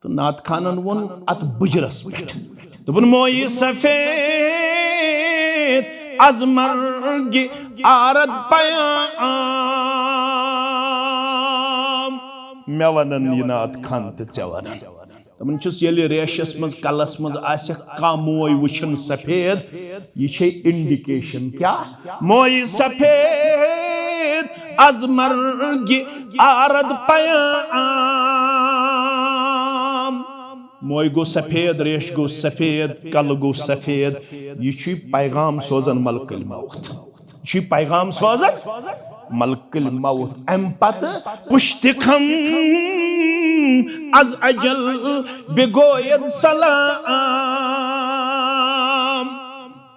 तो नात खानन वोन अत बुजरस पे दोपन मोई सफेद अजमर्गी आरद पयाम मे वनन ये नात खान तो ऐ वनन दपन छुस येलि रेशस मज कलस मज आसे का मोय वुछन सफेद ये छे इंडिकेशन क्या मोई सफेद अजमर्गी आरद पयाम मोय गो सफेद रेश गो सफेद कल गो सफेद ये पैगाम सोजन मलकल मौत ये पैगाम सोजन मलकल मौत अम पत पुश्त खम अज अजल बेगोयद सलाम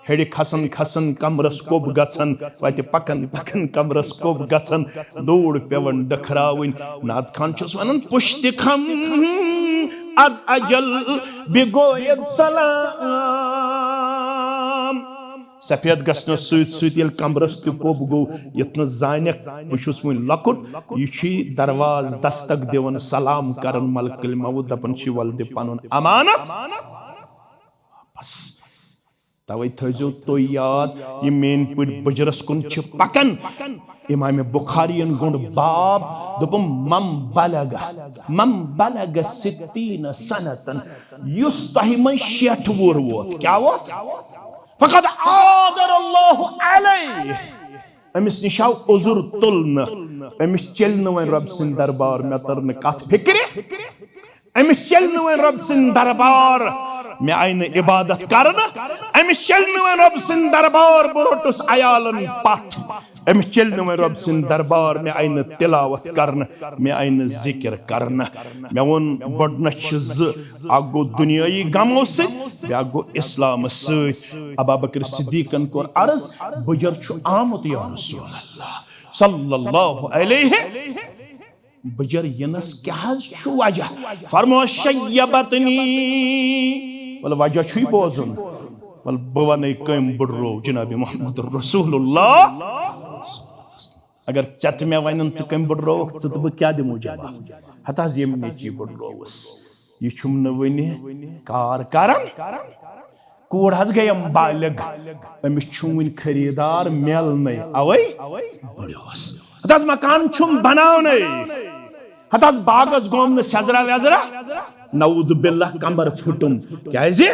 हेड़ खसन खसन कमरस कोब गसन वत पकन पकन कमरस कोब गसन लोड पेवन डखरावन नात खान छुस वनन पुश्त खम अज अजल बेगोयद सलाम सफेद गसन सुत सुत यल कमरस त कोब गो यत्न जानिक बुछुस वन लकुट ये दरवाज दस्तक देवन सलाम करन मलकल मौत दपन छ वल दे पनुन अमानत बस तवे थजो तो याद ये मेन पट बजरस कुन छ पकन इमाम बुखारीन गुंड बाब दोपम मम बलग 60 सनतन युस्तहिम 60 वुर वोत क्या वोत फकद आदर अल्लाह अलैह अमिस निशाव उजुर तुलन अमिस चलन वन रब सिन दरबार में तरन कथ फिक्र अमिस चलन वन रब सिन दरबार मे आइन इबादत करन अमिस चलन वन रब सिन दरबार बरोटस अयालन पथ अमिस चलन वन रब सिन दरबार में आइन तिलावत करन मे आइन जिक्र करन मे वोन बडन ज आगो दुनियाई गमो से गो इस्लाम सत अबू बकर सिद्दीकन कोर अर्ज बजर छु आमत या रसूल अल्लाह सल्लल्लाहु अलैहि बजर यनस क्या छु वजह फरमो शय्यबतनी वल वजह छु बोजुन वल बवने कम बडरो जनाब मोहम्मद रसूलुल्लाह अगर चत में वनन छु कम बडरो च तो क्या दिमो जवाब हता यम ने ची बडरोस ये छुम न वने कार करन कोड हज गयम बालिग अमिस छुम वन खरीदार मेल नै अवै बडोस हतास मकान छुम बनावनै हतास बागस गोम न सजरा वजरा नऊद बिल्लाह कमर फुटुम क्या जे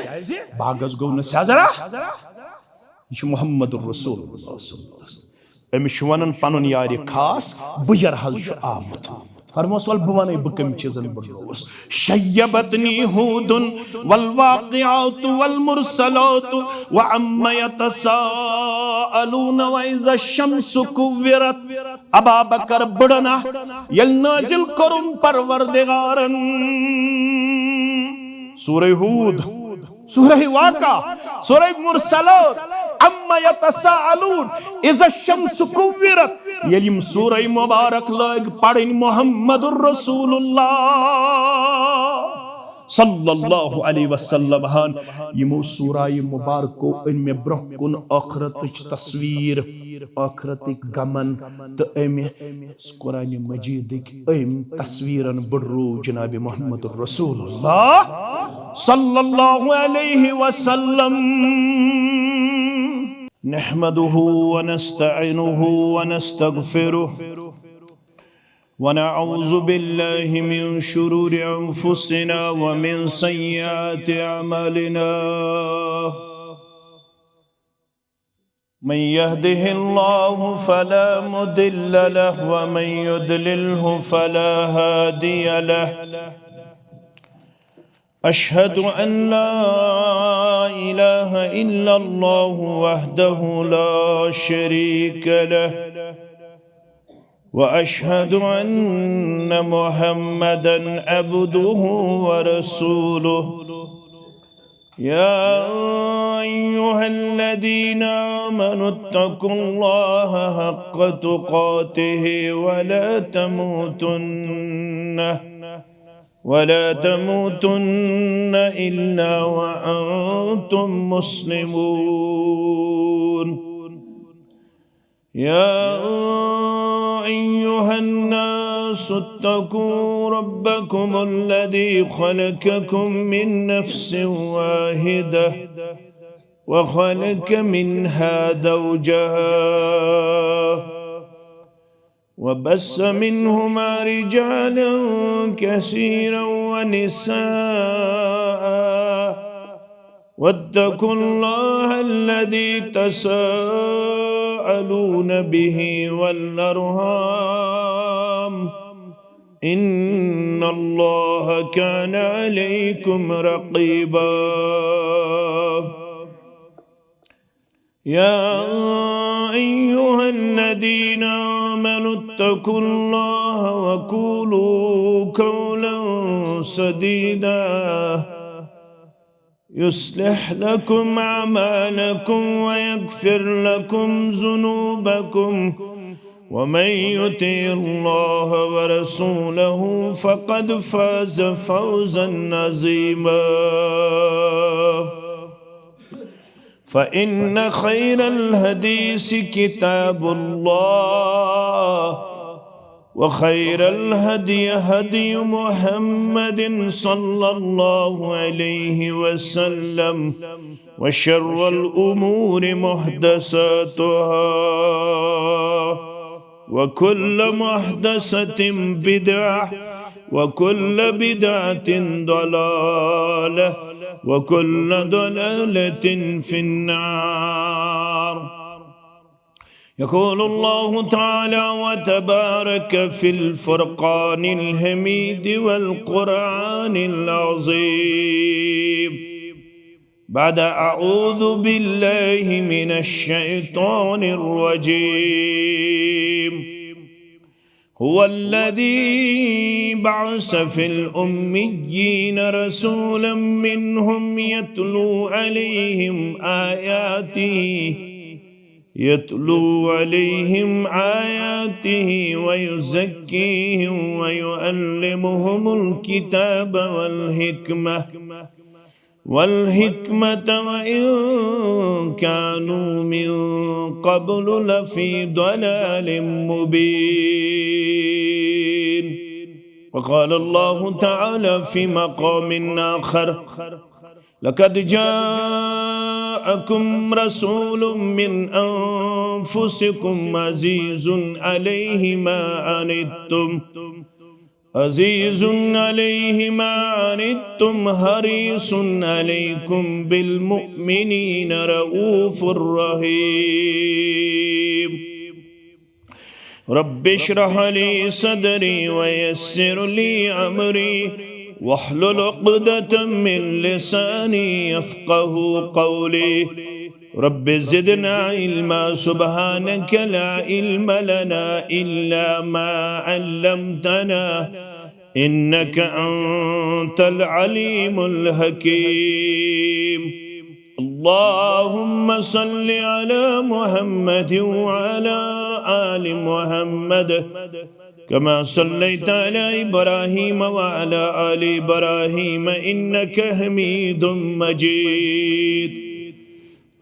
बागस गोम न सजरा ये मोहम्मद रसूलुल्लाह सल्लल्लाहु अलैहि वसल्लम अमिस वनन पनुन यार खास बुजर हज छु आमत फरमोस वल बवने बकम चीजन बडरोस शय्यबतनी हुदुन वल वाक़िआतु वल मुरसलातु व अम्मा यतसाअलून व इज़ा शम्सु कुव्विरत अबू बकर बडना यल नाजिल करुन परवरदिगारन सूरह हूद सूरह वाक़ा सूरह मुरसलात अम्मा यतसाअलून इज़ा शम्सु कुव्विरत यलिम सूरह मुबारक लग पढ़न मोहम्मदुर रसूलुल्लाह सल्लल्लाहु अलैहि वसल्लम हान यमो सूरह मुबारक को इनमें ब्रहकुन आखिरत तस्वीर आखिरत गमन तो एमे कुरान मजीद एम तस्वीरन बडरो जनाब मोहम्मदुर रसूलुल्लाह सल्लल्लाहु अलैहि वसल्लम नहमदुहु व नस्तईनुहु व नस्तगफिरुह व नऊज़ु बिल्लाहि मिन शुरूरि अनफुसिना व मिन सय्यिआति अमालिना मन यहदिहिल्लाहु फला मुदिल्ल लहु व मन युद्लिल्हु फला हादिय लहु अशहदु अन ला इलाहा इल्लल्लाहु वहदहु ला शरीक लहु व अशहदु अन्न मुहम्मदन अब्दुहु व रसूलुहु या अय्युहल्लज़ीना आमनुत्तकुल्लाह हक़्क़ तुक़ातिहि वला तमूतुन्न इल्ला व अंतुम मुस्लिमून या अय्युहन्नास الناس اتقوا ربكم الذي خلقكم من نفس واحدة وخلق منها زوجها وبث منهما رجالا كثيرا ونساء واتقوا الله الذي تساءلون به والأرحام إن الله كان عليكم رقيبا يا أيها الذين آمنوا اتقوا الله وقولوا قولا سديدا يصلح لكم أعمالكم ويغفر لكم ذنوبكم ومن يطع الله ورسوله فقد فاز فوزا عظيما فإن خير الحديث كتاب الله وخير الهدي هدي محمد صلى الله عليه وسلم وشر الأمور محدثاتها وكل محدثة بدعة وكل بدعة ضلالة وكل ضلالة في النار. يقول الله تعالى وتبارك في الفرقان الحميد والقرآن العظيم بعد أعوذ بالله من الشيطان الرجيم هو الذي بعث في الأميين رسولا منهم يتلو عليهم آياته ويزكيهم ويعلمهم الكتاب والحكمة وإن كانوا من قبل لفي ضلال مبين. وقال الله تعالى في مقام آخر لقد جاءكم رسول من أنفسكم عزيز عليه ما عنتم حريص عليكم بالمؤمنين رؤوف رحيم. رب اشرح لي صدري ويسر لي أمري واحلل عقدة من لساني يفقه قولي. رب زدنا علما سبحانك لا علم لنا إلا ما علمتنا إنك أنت العليم الحكيم. اللهم صل على محمد وعلى آل محمد كما صليت على إبراهيم وعلى آل إبراهيم إنك حميد مجيد.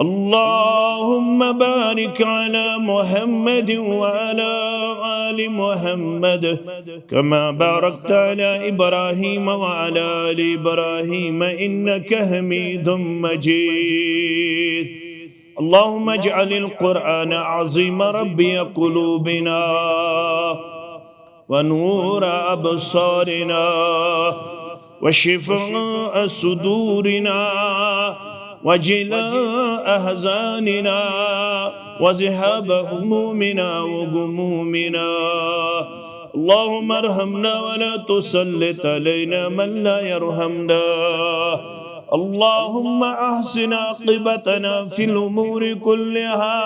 اللهم بارك على محمد وعلى آل محمد كما باركت على إبراهيم وعلى آل إبراهيم إنك حميد مجيد. اللهم اجعل القرآن عظيم ربي قلوبنا ونور أبصارنا وشفاء صدورنا وجلاء أحزاننا وذهاب همومنا وغمومنا. اللهم ارحمنا ولا تسلط علينا من لا يرحمنا. اللهم أحسن عاقبتنا في الأمور كلها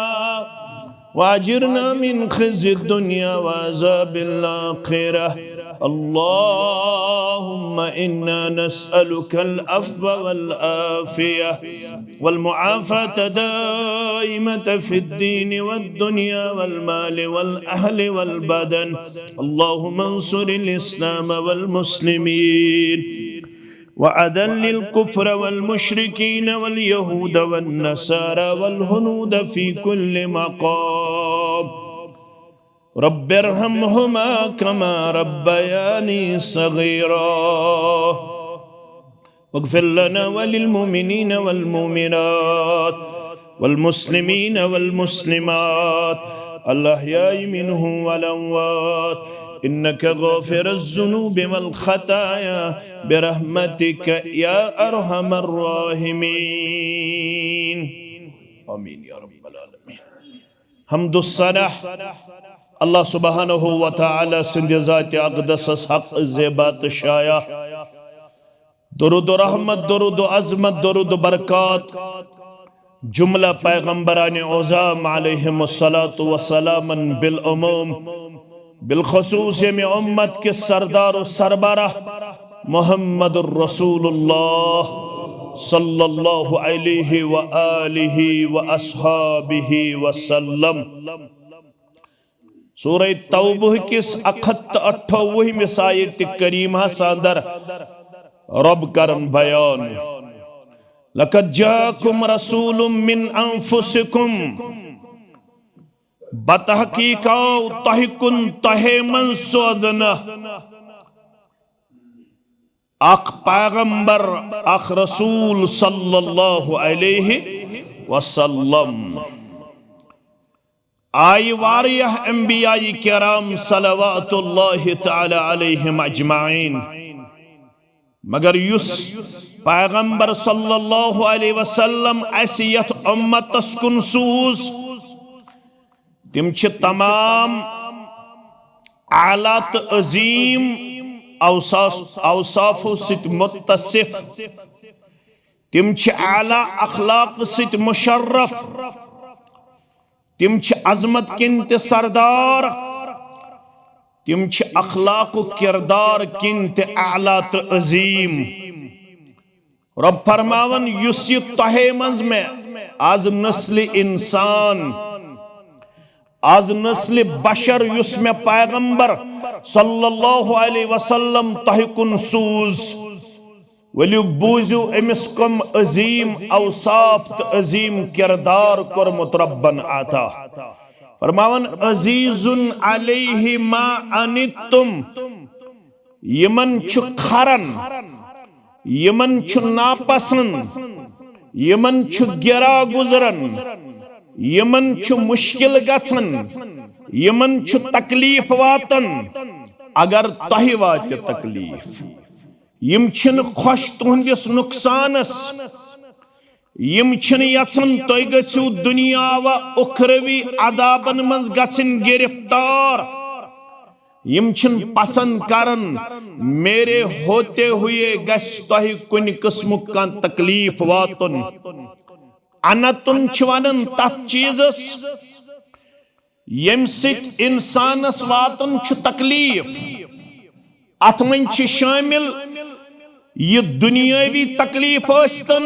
وأجرنا من خزي الدنيا وعذاب الآخرة. اللهم إنا نسألك العفو والعافية والمعافاة دائمة في الدين والدنيا والمال والأهل والبدن. اللهم انصر الإسلام والمسلمين وأذل الكفر والمشركين واليهود والنصارى والهنود في كل مقام. रब्बिरहम्हुमा कमा रब्बयानी सगीरा वग़फ़िर लना वलिलमुमिनीन वल्मुमिनात वल्मुस्लिमीन वल्मुस्लिमात अल-अहयाई मिनहुम वल-अमवात इन्नका गाफ़िरुज़्ज़ुनूबि वल ख़ताया बिरहमतिका या अरहमर राहिमीन। आमीन या रब्बल आलमीन। हम्दुस्सना अल्लाह सुब्हानहु व तआला सिंध ज़ात अक़दस हक़ ज़ेबात शाया। दुरूद व रहमत, दुरूद व अज़मत, दुरूद व बरक़ात जुमला पैगम्बरान औज़ाम अलैहिमुस्सलातु वस्सलामन बिल उमूम बिलखुसूस में उम्मत के सरदार व सरबराह मुहम्मदुर रसूलुल्लाह सल्लल्लाहु अलैहि व आलिहि व अस्हाबिहि वसल्लम। सूरह तौबह किस 128 आयत करीमा सांदर रब करन बयान लक़द जाकुम रसूलुम मिन अनफुसिकुम बतहकीका तहिकुन तहे मन सोदना अख पैगंबर अख रसूल सल्लल्लाहु अलैहि वसल्लम। आई वारियह अंबियाई किराम सलवातुल्लाहि तआला अलैहिम अजमाइन, मगर युस पैगंबर सल्लल्लाहु अलैहि वसल्लम ऐसियत उम्मतस कुन सूज तिम छ तमाम आलात अजीम औसाफो सित मुत्तसिफ, तिम छ आला अखलाक सित मुशर्रफ, तिम छ अजमत किन ते सरदार, तिम छ अखलाक किरदार किन ते आला ते अजीम। रब फरमावन युस ये तहे मंज में आज नस्ल इंसान, आज नस्ल बशर युस में पैगंबर सल्लल्लाहु अलैहि वसल्लम तहकुन सूज वलियो बूजू अमिस कम अजीम औसाफ तो अजीम किरदार कोरमुत रब्बन आता। फरमावन अजीजुन अलैहि मा अनित्तुम, यमन छु खरन, यमन छु नापसंद, यमन छु गिरा गुजरन, यमन छु मुश्किल गछन, यमन छु तकलीफ वातन अगर तहि वाते तकलीफ। यम छिन खुश तुहंदिस नुकसानस, यम छिन यछन तोय गछिउ दुनिया व उखरवी अदाबन मंज गछिन गिरफ्तार, यम छिन पसंद करन मेरे होते हुए गछ तोहि कुन किस्म का तकलीफ वातुन। अनतुन छवनन तथ चीजस यम सित इंसानस वातुन छु तकलीफ, अथ मन छ शामिल ये दुनियावी तकलीफ अस्तन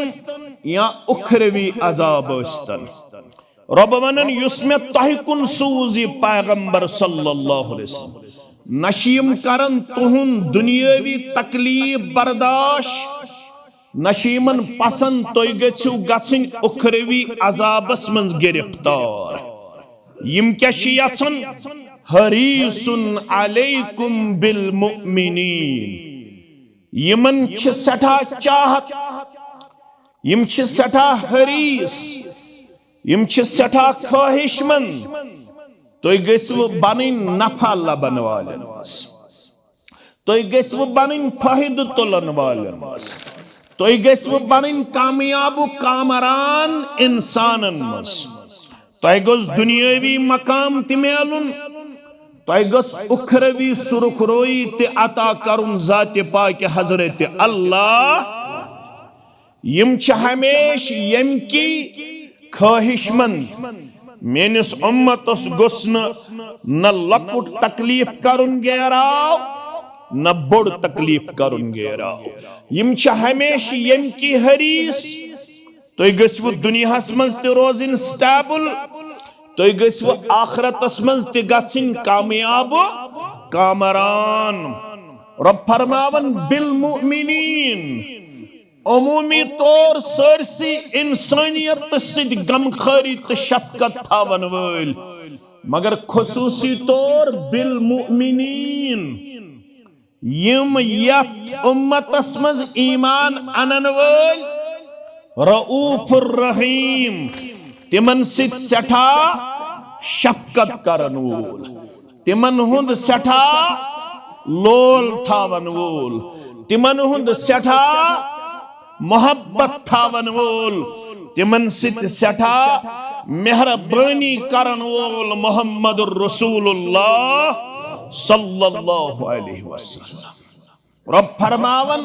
या उखरवी अजाब अस्तन। रब वनन युस में तहकुन सूजी पैगंबर सल्लल्लाहु अलैहि वसल्लम नशीम करन तुहुन दुनियावी तकलीफ बर्दाश्त, नशीमन पसंद तोय गछिउ गछिन उखरवी अजाबस मंज गिरफ्तार। यम क्या छ यछन हरीसुन अलैकुम बिल मुमिनीन, यमन छ सठा चाहत, यम छ सठा हरीस, यम छ सठा ख्वाहिशमंद तोय गछिउ बनिन नफा लबन वालन मस, तोय गछिउ बनिन फायद तुलन वालन मस, तोय गछिउ बनिन कामयाब कामरान इंसानन मस। तोय गस दुनियावी मकाम ते मेलुन, तोय गस उखरवी सुरखरोई ते अता करुन जाते पाक हजरत अल्लाह। यम छ हमेश यम की ख्वाहिशमंद मेनिस उम्मतस गोस्न न लकुट तकलीफ करुन गेराव न बोड़ तकलीफ करुन गेराव। यम छ हमेश यम की हरीस तोय गछिउ दुनियास मंज ते रोजिन स्टेबल, तोय गछिउ आखिरतस मंज ते गछिन कामयाब कामरान। रब फरमावन बिल मुमिनीन, अमूमी तौर सरसी इंसानियत सिद गमखारी तो शफकत थावन वल मगर खुसूसी तौर बिल मुमिनीन यम यत उम्मतस मज ईमान अनन वल रऊफुर रहीम तिमन सित सठा शफकत करन वोल तिमन हुंद सठा लोल थावन वोल तिमन हुंद सठा मोहब्बत थावन वोल तिमन सित सठा मेहरबानी करन वोल मोहम्मदुर रसूलुल्लाह सल्लल्लाहु अलैहि वसल्लम। रब फरमावन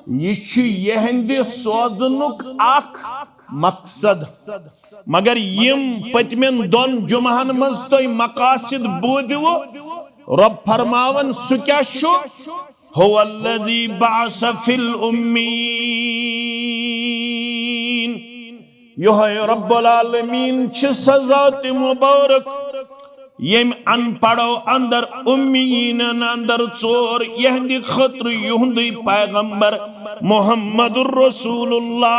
यहंद सोजनुक आख मकसद मगर यम पतमेन दोन जुमहन मज तो मकासिद बोदिवो रब फरमावन सु क्या छु हुवल्लज़ी बअस फिल उम्मीन योहे रब्बुल आलमीन छ सजात मुबारक यम अनपढ़ो अंदर उम्मीन अंदर चोर यहंद खतर युहंद पैगंबर मुहम्मदुर रसूलुल्लाह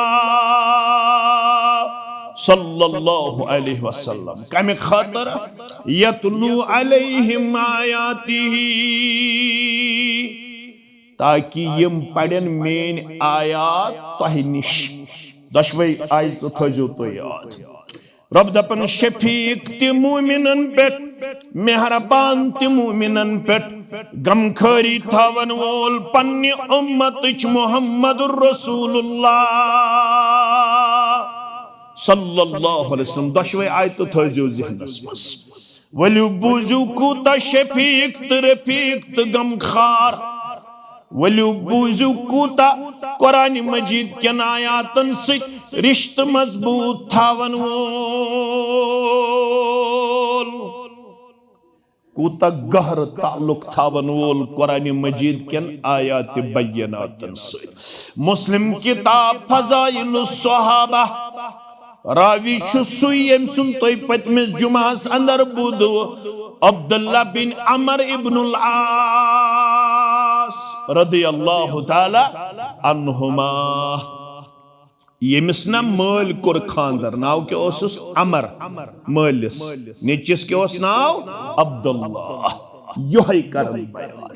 सल्लल्लाहु अलैहि वसल्लम कम खतर यतलू अलैहिम आयातिही ताकि यम पढ़न मेन आयात तह निश दशवे आयत थजो तो याद। रब दपन शफीक ति मुमिनन पेट मेहरबान ति मुमिनन पेट गमखरी थावन वोल पन्ने उम्मत मुहम्मदुर रसूलुल्लाह सल्लल्लाहु अलैहि वसल्लम दशवे आयत थजो जहनस मस वलु बुजु कुता शफीक त रफीक त गमखार वलु बुजु कुता कुरान मजीद के आयातन से रिश्त मजबूत थावन वोल कुता गहर ताल्लुक थावन वोल कुरान मजीद के आयात बय्यनातन से। मुस्लिम किताब फज़ाइलुस सहाबा रावी सु यम सुन तोय पतमे जुमास अंदर बुदो अब्दुल्ला बिन अमर इब्नुल आस रदियल्लाहु ताला अन्हुमा यमिस ना मल कोर खानदर नाव के ओसुस अमर मलिस निचिस के ओस नाव अब्दुल्ला योही करन बयान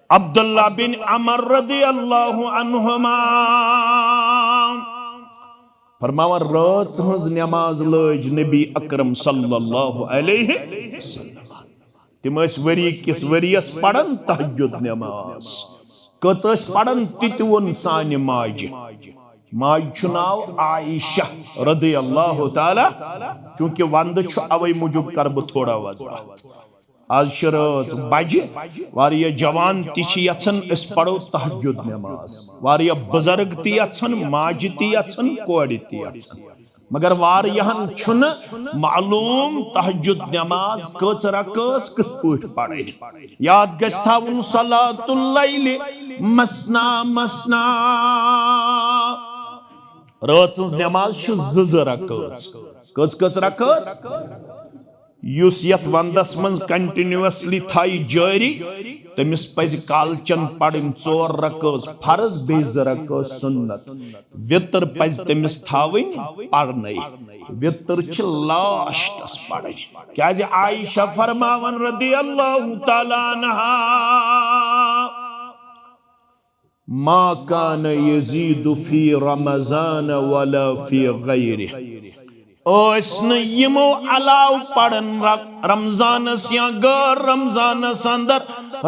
अब्दुल्ला बिन अमर रदियल्लाहु अन्हुमा फरमावन रात हज नमाज लज नबी अकरम सल्लल्लाहु अलैहि वसल्लम तिम वरी किस वरियस पढ़न तहज्जुद नमाज कच पढ़न तितवन सान माज माज नाव आयशा रदियल्लाहु ताला चूंकि वंद अवै मूजूब कर बह थोड़ा वजाहत आज शरत बजे वारिया जवान ती पढ़ो तहज्जुद नमाज वारिया बुजुर्ग ती माज ती कोड़ ती मगर वारियाहन छुन मालूम तहज्जुद नमाज कच रकस कित पठ पढ़े याद गछ थाउन सलातुल लैल मसना मसना रात नमाज ज रकस कस कस रकस युस यत वंदस मन कंटिन्यूअसली थाई जारी तमिस पज कालचन पढ़न 4 रकस फर्ज बे 2 रकस सुन्नत वितर पज तमिस थावन पढ़ने वितर छ लास्टस पढ़न क्या आयशा फरमावन रदियल्लाहु ताला अन्हा मा कान यजीदु फी रमजान वला फी गैरिही यमो अलाव पढ़न रमजानस या गैर रमजानस अंदर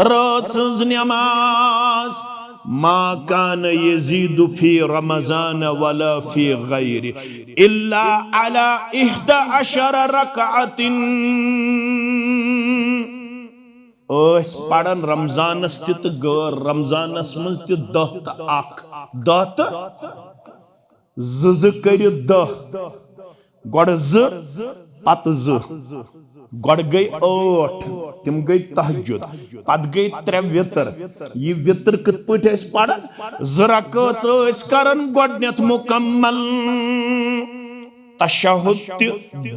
रात नमाज मा कान यजीदु फी रमजान वला फी गैरि इल्ला अला 11 रकअतिन पढ़न रमजानस त गैर रमजानस मज त 10 ज कर 10 गड़ पत गड़ गई 8 तिम गई तहज्जुद पत गई 3 वितर यह वितर कित पठ पढ़न 2 रकअत करन गडनेथ मुकम्मल तशहुद त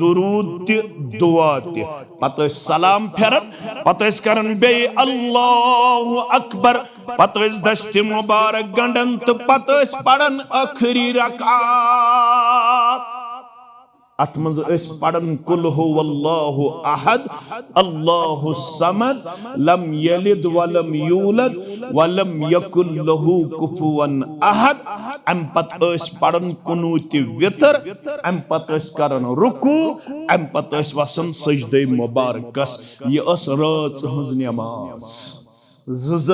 दुरूद त दुआ त पत सलाम फेरन पत करन बे अल्लाहु अकबर पत दस्त मुबारक गंडन त पत पढ़न आखिरी रकात अत मज पढ़न कुल हु वल्लाहु अहद अल्लाहु समद लम यलिद वलम यूलद वलम यकुल लहु कुफुवन अहद। अम पत पढ़न कुनूत वितर, अम पत करन रुकू, अम पत वसन सजदे मुबारकस। यह रात हज नमाज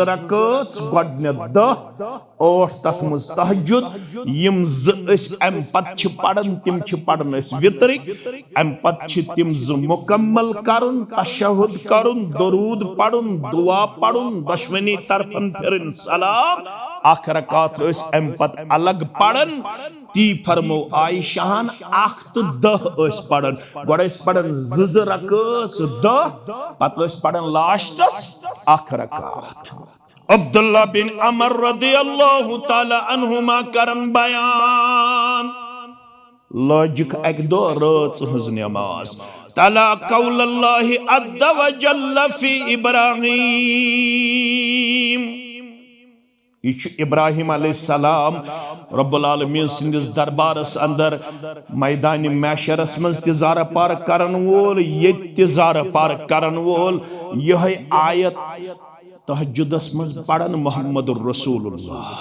रकात गडने 10 तथ मज तहज्जुद यम अम पत पढ़न तिम पढ़न वितरिक। अम पत तिम मुकम्मल करन तशहुद करन दरूद पढ़न दुआ पढ़न दशवनी तरफन फिरन सलाम। अख रकात अम पत अलग पढ़न ती फरमो आयशाहन 8 तो 10 पढ़न। गोड़ पढ़न 2 रकात 10 पत पढ़न लास्टस अख रकात। अब्दुल्ला बिन अमर रदियल्लाहु ताला अन्हुमा करन बयान लजिक एक दो रात हज नमाज तला कौलल्लाहि अद्द व जल्ल फी इब्राहीम। इब्राहिम अलैहिस्सलाम रब्बुल आलमीन सिंदिस दरबारस अंदर मैदान मैशरस मज तिजार पार करन वोल ये तिजार पार करन वोल यह आयत तहज्जुदस मज पढ़न मोहम्मदुर रसूलुल्लाह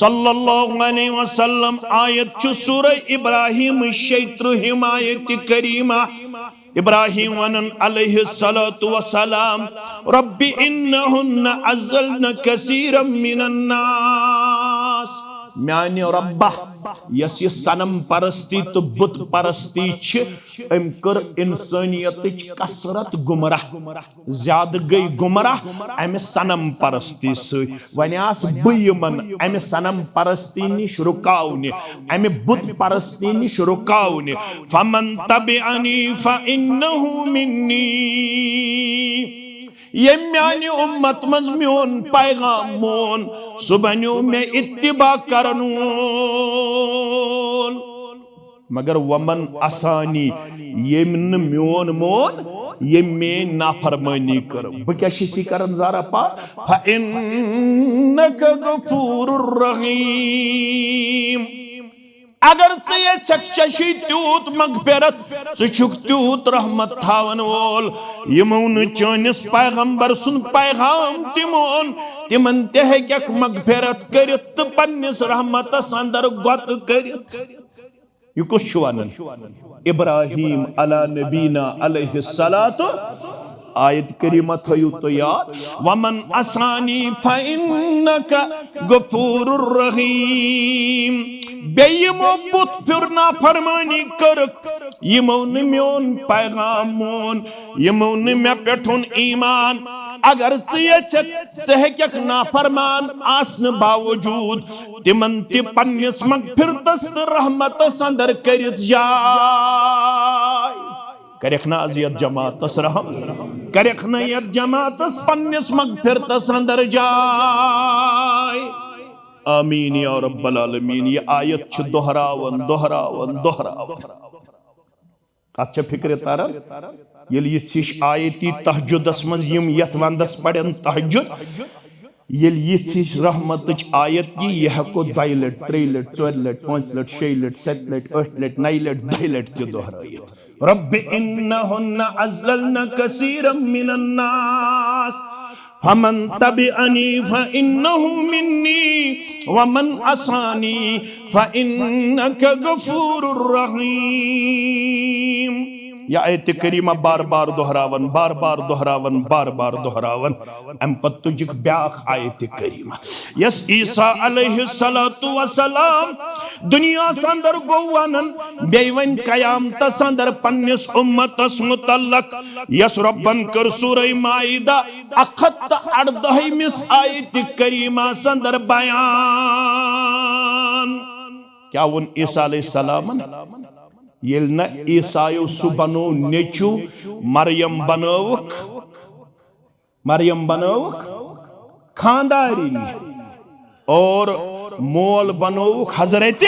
सल्लल्लाहु अलैहि वसल्लम। आयत छु सूरह इब्राहिम शैत्र हिमायत करीमा। इब्राहिम वनन अलैहि सलातु वसलाम रब्बि इन्नहुन्ना अज़ल्न कसीरम मिनन नास। म्यान रब्बा यस यह सनम परस्ती तो बुत परस्ती अम कर इंसानियत कसरत गुमराह ज्यादा गई गुमराह अमे सनम परस्ती सस बन अमे सनम परस्ती निश रुकावने अमे बुत परस्ती निश रुकावने। फमन तबिअनी फइन्नहु मिन्नी। ये म्यानी उम्मत मज म्योन पैगाम मोन सु बन्यो मे इत्तिबा करन वोल। मगर वमन असानी येम न म्योन मोन ये में नाफरमानी कर बह क्या करन ज़ारा पार फइन्नका गफूरुर रहीम। अगर ची त्यूत मगफिरत त्यूत रहमत थावन वोल। यमो न चनिस पैगंबर सुन पैगाम तिमोन तिमन तक मगफिरत करित तो पन्निस रहमतस अंदर गत करित। यह कुछ वनन इब्राहिम अला नबीना अलैहिस्सलातु आयत करीमा थयु तो याद वमन असानी फइन्नका गफूरुर रहीम। बेयमो बुत फिर ना फरमानी कर यमो न म्योन पैगाम मोन यमो न मे पेठुन ईमान। अगर च ना फरमान आसन बावजूद तिमन ति पन्निस मगफिरतस रहमतस अंदर करित जाय करख ना अजियत जमातस रहम करख ना यत जमातस पन्निस मगफिरतस अंदर जाय। आमीन या रब्बल आलमीन। ये आयत छ दोहरावन दोहरावन दोहरावन अच्छा फिक्र तारन येल यिछ आयती तहज्जुदस मज यम यथ वंदस पड़न तहज्जुद येल यिछ रहमतच आयत की यह को 2 लट 3 लट 4 लट 5 लट 6 लट 7 लट 8 लट 9 लट 10 लट के दोहरायत। रब्बि इन्नहुन्ना अज़लल्न कसीरम मिनन नास फमन तबिअनी फइन्नहु मिन्नी वमन असानी फइन्नका गफूरुर रहीम। या आयत करीमा बार बार दोहरावन बार बार दोहरावन बार बार दोहरावन। अम पत तुजिक ब्याख आयत करीमा यस ईसा अलैहिस्सलातु वसलाम दुनिया संदर गोवनन बेवन कयामतस अंदर पन्निस उम्मतस मुतल्लक यस रब्बन कर सूरह माइदा 118 आयत करीमा संदर बयान। क्या वन ईसा अलैहिस्सलाम येल न ईसायो सु बनो नेचु मरियम बनोवक खानदारी और मोल बनोवक हजरत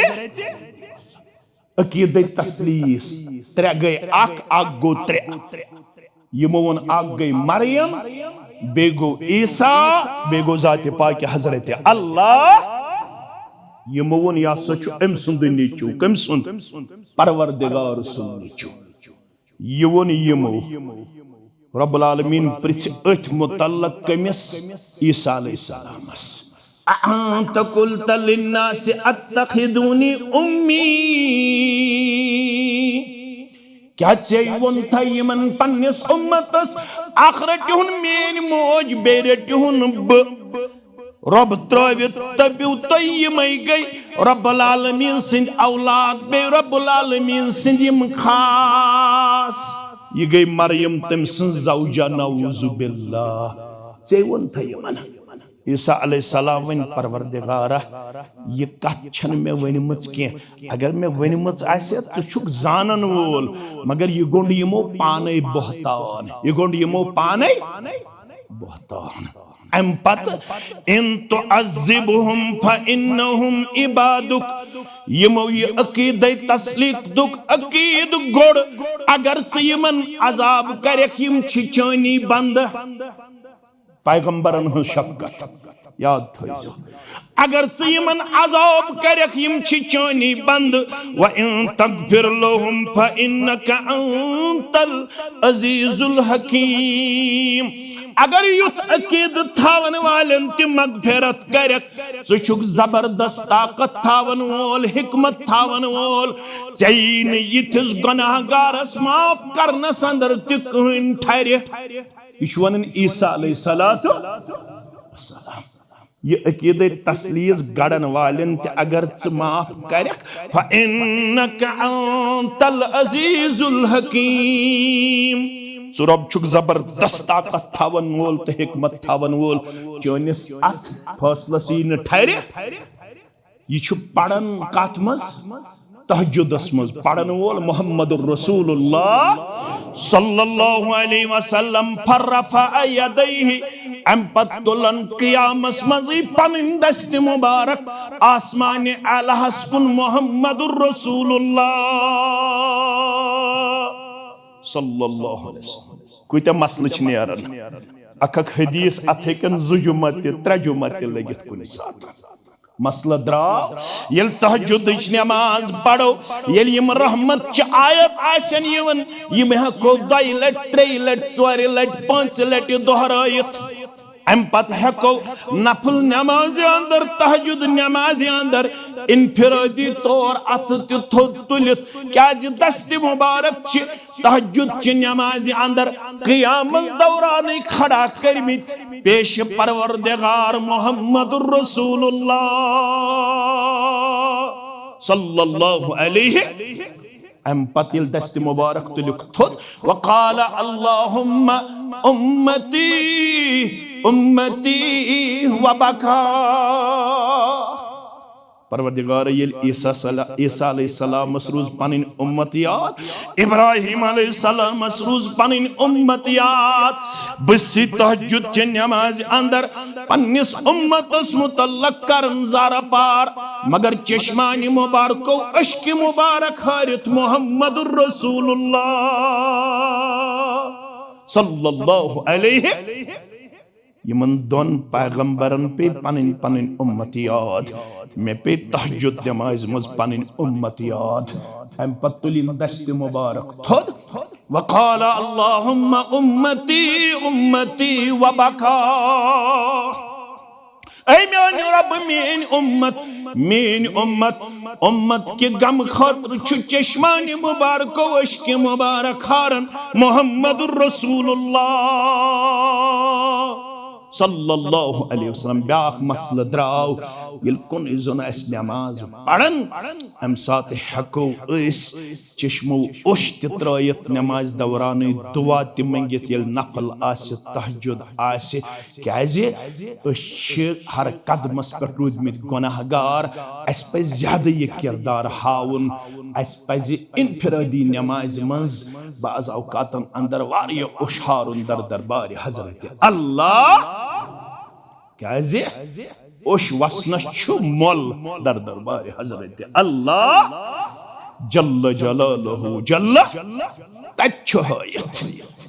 अकीद तस्लीस 3 गए अक गो 3 यमो वन अक गई मरियम बेगो ईसा बेगो जाते पाक हजरत अल्लाह यमो वोन यह हसा अम सुंद नीचू कम सुंद परवरदिगार सुंद नीचू यह वोन यमो रब्बुल आलमीन प्रिछ अथ मुतल्लक कमिस ईसा अलैहिस्सलामस अअंत कुल्त लिन्नास अत्तखिदूनी उम्मी क्या वोन था यमन पन्निस उम्मतस आखरटहुन मेन मोज बेरटहुन ब रब त्रवित तबिउ तय्यमै गई रब्बुल आलमीन सिंद औलाद बे रब्बुल आलमीन सिंद यम खास ये गई मरियम तम सिंद जौजा नऊज़ु बिल्लाह चे वोन था यमन ईसा अलैहिस्सलाम वन परवरदिगारा ये कथ छन मे वनिमच के अगर मे वनिमच आसे छु छुक जानन वोल मगर ये गोंड यमो पाने बहतान ये गोंड यमो पाने बहतान अम पत इन तो अज़िबहुम फइन्नहुम इबादुक यमो ये अकीद तस्लीक दुक अकीद गोड़ अगर से यमन अजाब करख यम छिचोनी बंद पैगंबरन हन शफकत याद थो अगर से यमन अजाब करख यम छिचोनी बंद व इन तगफिर लहुम फइन्नका अंतल अजीजुल हकीम अगर युथ अकीद थावन वालन ति मगफिरत करक सुछुक जबरदस्त ताकत थावन वोल हिकमत थावन वोल चैन यिथिस गुनाहगारस माफ करनस अंदर ति कहन ठहरे यह ईसा अलैहिस्सलातु वस्सलाम ये अकीद तस्लीस गड़न वालन ति अगर च माफ करक फइन्नका अंतल अजीजुल हकीम रब छुक जबरदस्त ताकत थावन वोल तो हिकमत थावन वोल चोनिस अथ फैसलस यी न ठहरे यह पढ़न कत मज तहज्जुदस मज पढ़न वोल मुहम्मदुर रसूलुल्लाह सल्लल्लाहु अलैहि वसल्लम फरफा यदैहि अम पत तुलन क़ियामस मज पनिन दस्त मुबारक आसमान आलहस कुन मुहम्मदुर रसूलुल्लाह सल्लल्लाहु अलैहि वसल्लम कुछ मसल नेरन अख हदीस अथ हेकन जुजुमत त्रजुमत लगित कुन सात मसल द्राव येल तहज्जुद नमाज पढ़ो येल यम रहमत च आयत आसन यवन यम हको 2 लट 3 लट 4 लट 5 लट दोहरायत अम पत हेको नफल नमाज अंदर तहज्जुद नमाज अंदर इनफिरादी तौर अत तुलित क्या दस्त मुबारक तहज्जुद नमाज अंदर क़ियामत दौरान खड़ा करमित पेश परवरदिगार मुहम्मदुर रसूलुल्लाह सल्लल्लाहु अलैहि अम पतिल दस्त मुबारक तुलिक थोद वक़ाल अल्लाहुम्मा उम्मती उम्मती वबका परवरदिगार येल ईसा अलैहिस्सलाम मसरूज पनिन उम्मतियात इब्राहिम अलैहिस्सलाम मसरूज पनिन उम्मतियात बसी तहज्जुद च नमाज अंदर पन्निस उम्मतस मुतल्लक करन ज़ारा पार मगर चश्मानी मुबारको अश्क मुबारक हारित मुहम्मदुर रसूलुल्लाह सल्लल्लाहु अलैहि यमन दोन पैगंबरन पे पनिन पनिन उम्मतियात मे पे तहज्जुद नमाज मज पनिन उम्मतियात अम पतुलिन दस्त मुबारक थोद वक़ाल अल्लाहुम्मा उम्मती उम्मती वबका ऐ मेन रब मेन उम्मत उम्मत के गम खतर छु चश्मानी मुबारक अश्क मुबारक हारन मुहम्मदुर रसूलुल्लाह सल्लल्लाहु अलैहि वसल्लम ब्याख मसल द्राव यिल कुन जोन अस नमाज पढ़न अम साथ हको इस चश्मो ओश त्रयत नमाज दौरान दुआ त मंगित यिल नफल आस तहज्जुद आस क्याजे हर कदमस पे रूदमित गुनाहगार अस पे ज्यादा ये किरदार हाउन अस पज इनफिरादी नमाज मज बाज औकातन अंदर वारिया ओश हारुन दर दरबार हजरत अल्लाह क्याजे ओश वसनस छु मोल दर दरबार हजरत अल्लाह जल्ल जलालहु जल्ल तच्छु हयत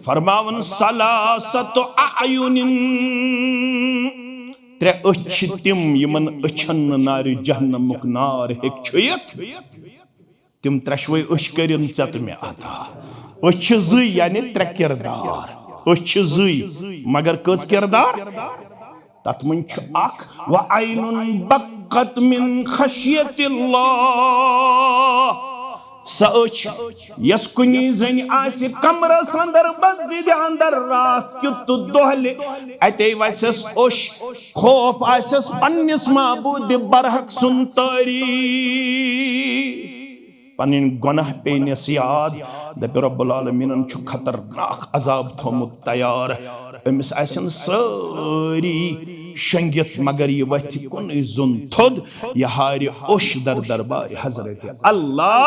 फरमावन सलासतु अयुनिन त्रे अछ तिम यमन अछन नार जहन्नमुक नार हेक छुयत तिम त्रेशवे अछ करिन चत मे अता अछ ज यानी त्रे किरदार अछ ज मगर कस किरदार तत मन छ अख व ऐनुन बक्कत मिन खशियतिल्लाह सच यस कुनी जन आसि कमरस अंदर मस्जिद अंदर रात क्युत दोहले अते वसस ओश खौफ आसस पन्निस माबूद बरहक सुनतारी पनिन गुनाह पेनस याद दपे रब्बुल आलमीन छु खतरनाक अजाब थोमुत तैयार अमिस आसन सारी शंगित मगर ये वथ कुन जुन थोद यह हारि ओश दर दरबार हजरत अल्लाह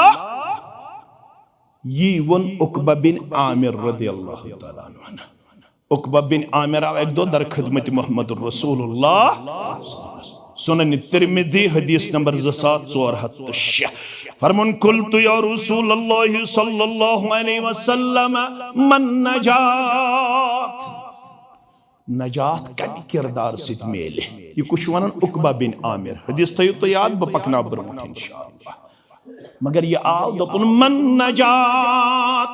ये वन उकबा बिन आमिर रदियल्लाहु ताला अन्हु उकबा बिन आमिर आव एक दो दर खिदमत मोहम्मद रसूलुल्लाह सुनन तिरमिज़ी हदीस नंबर 2746 फरमान कुल्तु या रसूलल्लाह सल्लल्लाहु अलैहि वसल्लम मन नजात नजात कम किरदार सित मेले ये कुछ वनन उकबा बिन आमिर हदीस थयो तो याद ब पकना ब्रोट इंशाअल्लाह मगर ये आव दोपुन मन नजात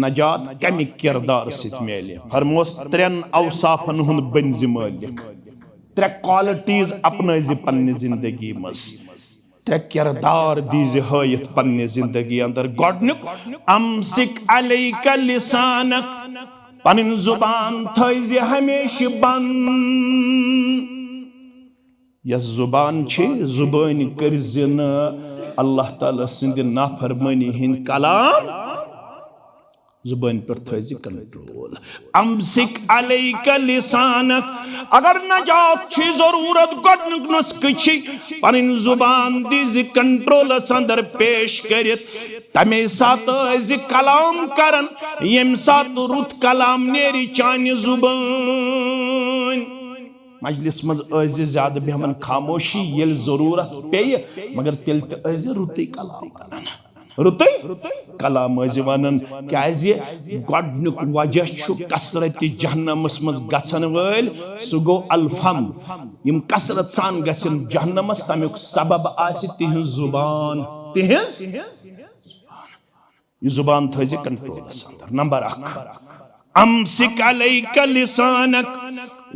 नजात कम किरदार सित मेले फरमोस त्रेन औसाफन हुन बनजि मालिक त्रे क्वालिटीज अपनाइज पन्ने जिंदगी मस त्रे किरदार दीज हयत पन्ने जिंदगी अंदर गोडनुक अमसिक अलैका लिसानक पनिन जुबान थैज हमेश बंद यस जुबान छे जुबान करजन अल्लाह ताला सिंद नाफरमानी हिंद कलाम जुबान पर थैज कंट्रोल अमसिक अलैका लिसानक अगर नजात छी जरूरत गोडनुक नुस्ख छी पनिन जुबान दीज कंट्रोल अंदर पेश करित तमे साथ ऐसे कलाम करन यम साथ रुत कलाम नेरी चानि जुबान मजलिस मज ऐसे ज्यादा बेहमन खामोशी येल जरूरत पे मगर तिल ऐसे रुते कलाम करन रुते कलाम ऐसे वनन क्याजे गोडनुक वजह छु कसरत जहन्नमस मज गछन वल सु गो अल्फम यम कसरत सान गछन जहन्नमस तमुक सबब आसि तिह जुबान तिहस ये जुबान थैजे कंट्रोल अंदर नंबर 1 अमसिक अलैका लिसानक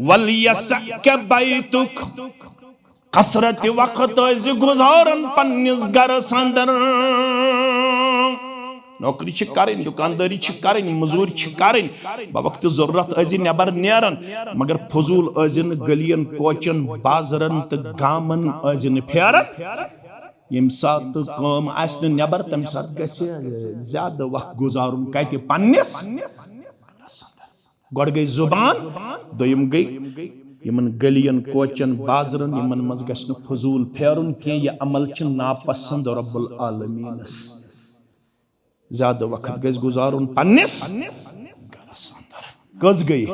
वल यसक बैतुक कसरत वक्त ऐसे गुजारन पन्निस गरस अंदर नौकरी छ करन दुकानदारी छ करन मजूरी छ करन बवक्त जरूरत ऐसे नेबर नेरन मगर फजूल ऐसे गलियन कोचन बाजरन त गामन ऐसे फेरन यम सात काम आसन नेबर तम सात गसे ज्यादा वक्त गुजारुन कते पन्निस गोड गई जुबान दोयम गई यमन गलियन कोचन बाजरन यमन मज गसन फजूल फेरुन के ये अमल छ नापसंद रब्बुल आलमीनस ज्यादा वक्त गस गुजारुन पन्निस गरस अंदर कस गई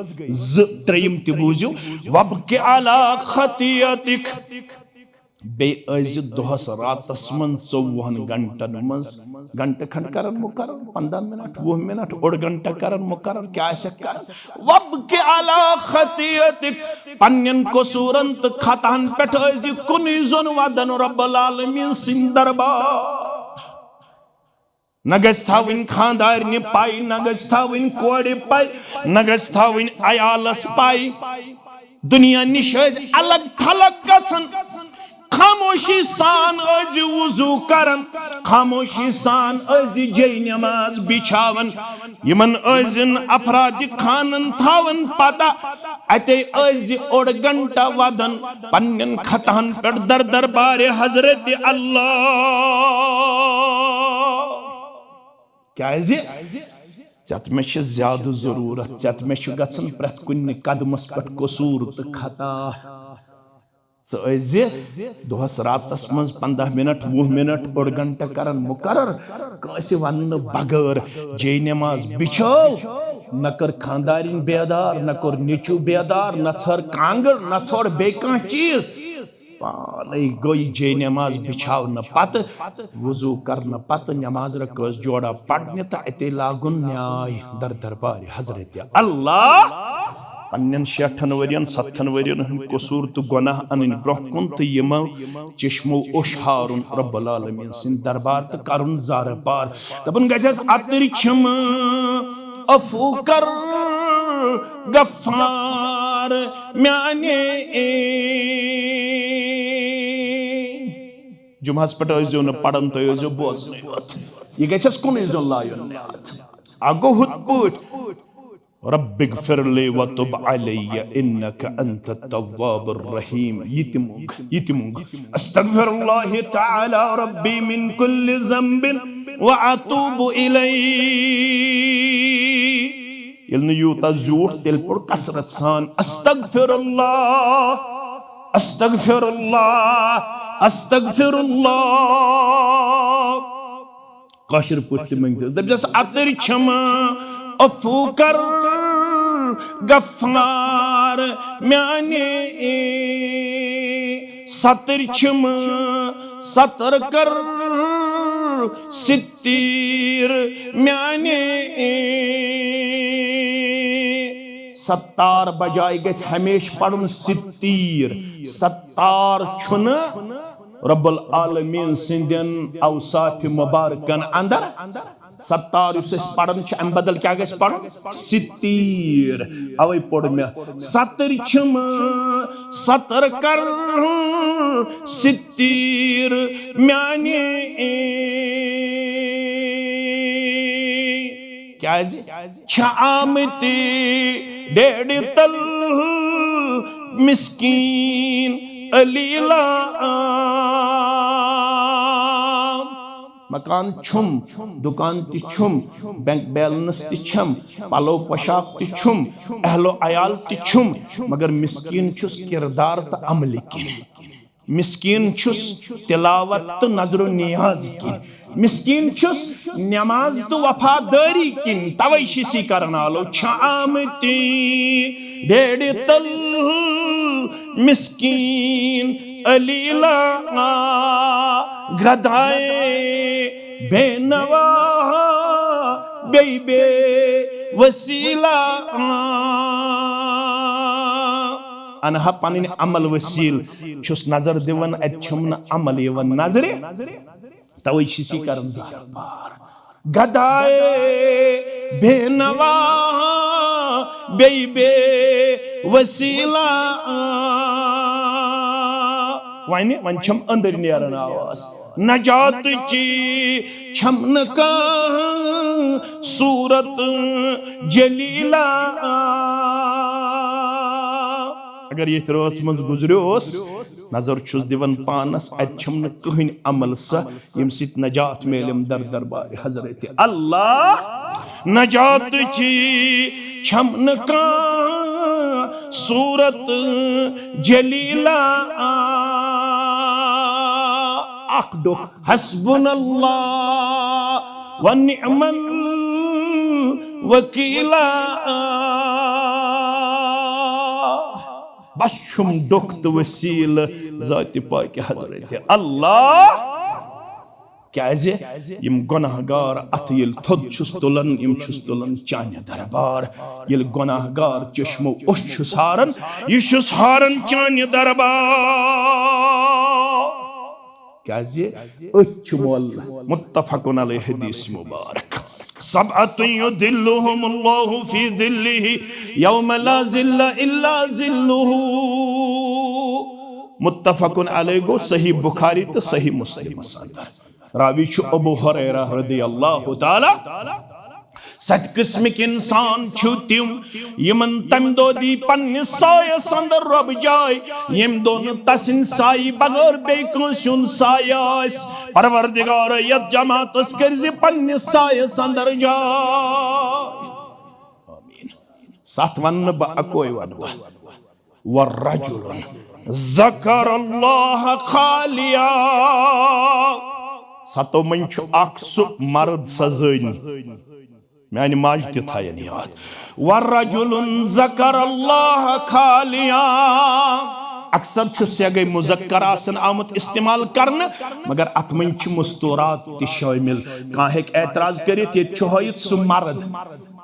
ज त्रयम तिबूजु वबके अला खतियतिक बे अज दोहस रातस मन 54 घंटन मज घंटे खंड करन मुकरर 15 मिनट 20 मिनट और घंटा करन मुकरर क्या से कर वब के अला खतियतिक पन्नन कसूरंत खतान पेट अज कुनि जोन वदन रब्बुल आलमीन सिन दरबार नगस्थाविन खानदार ने पाई नगस्थाविन कोड़े पाई नगस्थाविन अयालस पाई दुनिया निश अलग थलग गसन खामोशी सान अज वुजू करन खामोशी सान अज जय नमाज बिछावन यमन अजन अपराध खानन थावन पता अते अज और घंटा वदन पन्नन खतान पर दर दरबार हजरत अल्लाह क्या चत मे ज्यादा जरूरत चत मे गसन प्रत कुन कदमस पे कसूर तो खता दोहस रातस मज 15 मिनट 20 मिनट और घंटा करन मुकरर कस वन बगर जय नमाज बिछो न कर खानदारिन बेदार न कर निचु बेदार न छर कांगर न छोड़ बे चीज पाने गई जय नमाज बिछाव न पत वजू कर न पत नमाज रकस जोड़ा पढ़ने ता इते लागुन न्याय दर दरबार हजरत अल्लाह पन्नन 60 वरियन 70 वरियन हन कसूर तो गुनाह अनन ब्रोह कुन तो यमो चश्मो ओशहारुन रब्बुल आलमीन सिन दरबार तो करुन जार पार दपन गजस अतर छम अफू कर गफ्फार म्याने जुमास पट जो न पढ़न तो जो बोझ ये गजस कुन जो लायन आगो हुत पुट रब्बिगफिर ली वतुब अलैया इन्नका अंत तव्वाबुर रहीम यतिमुग अस्तगफिरुल्लाह तआला रब्बी मिन कुल्लि ज़ंबिन व अतूबु इलैहि यल्न यूता झूठ तेल पर कसरत सान अस्तगफिरुल्लाह अस्तगफिरुल्लाह अस्तगफिरुल्लाह काशिर पुट मंग दब जस अतर छमा अफू कर गफ्फार म्याने सतर छम सतर कर सित्तीर म्याने सत्तार बजाय गस हमेश पढ़न सित्तीर सत्तार छुन रब्बुल आलमीन सिंदन औसाफ मुबारकन अंदर सत्तार पढ़न अम बदल क्या गस पढ़न सित्तीर अवे पढ़ मे सतर छम सतर कर सित्तीर म्याने क्या आमती डेढ़ तल मिस्कीन अलीला मकान छुम दुकान ति छुम बैंक बैलेंस ति छम पलो पोशाक ति छुम अहलो अयाल ति छुम मगर मिस्कीन छुस किरदार त अमल किन मिस्कीन छुस तिलावत त नजर नियाज किन मिस्कीन छुस नमाज तो वफादारी किन तवै शिसी करनालो छामती डेढ़ तल मिस्कीन अलीला गदाए बेनवा बेबे वसीला अनहा पानी अमल वसील छुस नजर दिवन अच्छुम अमल यवन नजरे तवै शिसी करन जार पार गदाए बेनवा बेबे वसीला वाइने वन छम अंदर नेरन आवाज नजात ची छमन का सूरत जलीला अगर ये रोज मज गुजरियोस नजर छुस दिवन पानस अच्छम कहन अमल सा यम सित नजात मेलम दर दरबार हजरत अल्लाह नजात ची छमन का सूरत जलीला अकदो हस्बुनल्लाह व निअमल वकीला बस शुम दुख्त वसील जाति पाक हजरत अल्लाह क्या यम गुनाहगार अत ये थोद छुस तुलन यम छुस तुलन चान्य दरबार ये गुनाहगार चश्मो उश छुस हारन ये छुस हारन चान्य दरबार क्या अच्छुमोल मुत्तफकुन अलैहि हदीस मुबारक सबअतु युदिल्लुहुमुल्लाहु फी दिल्लिहि यौम ला ज़िल्ला इल्ला ज़िल्लुहु मुत्तफकुन अलैहि गो सही बुखारी तो सही मुस्लिम अंदर रावी छु अबू हुरैरा रदियल्लाहु ताला सत किस्मिक इंसान छु तिम यमन तम दो दी पन्ने साय संदर रब जाय यम दोन तसिन साई बगैर बे कंसुन सायास परवरदिगार यत जमात करज पन्ने साय संदर जाय आमीन सात वन ब अकोय वन वरजुलन ज़करल्लाह खालिया सतो मंच अक्सु मर्द सजनी मैंने माज थायन याद वरजुलन ज़करल्लाह खालिया अक्सर से गई मुज़क्कर आसन आमत इस्तेमाल करने मगर अत मंच मुस्तूरात शामिल कह एतराज कर सु मर्द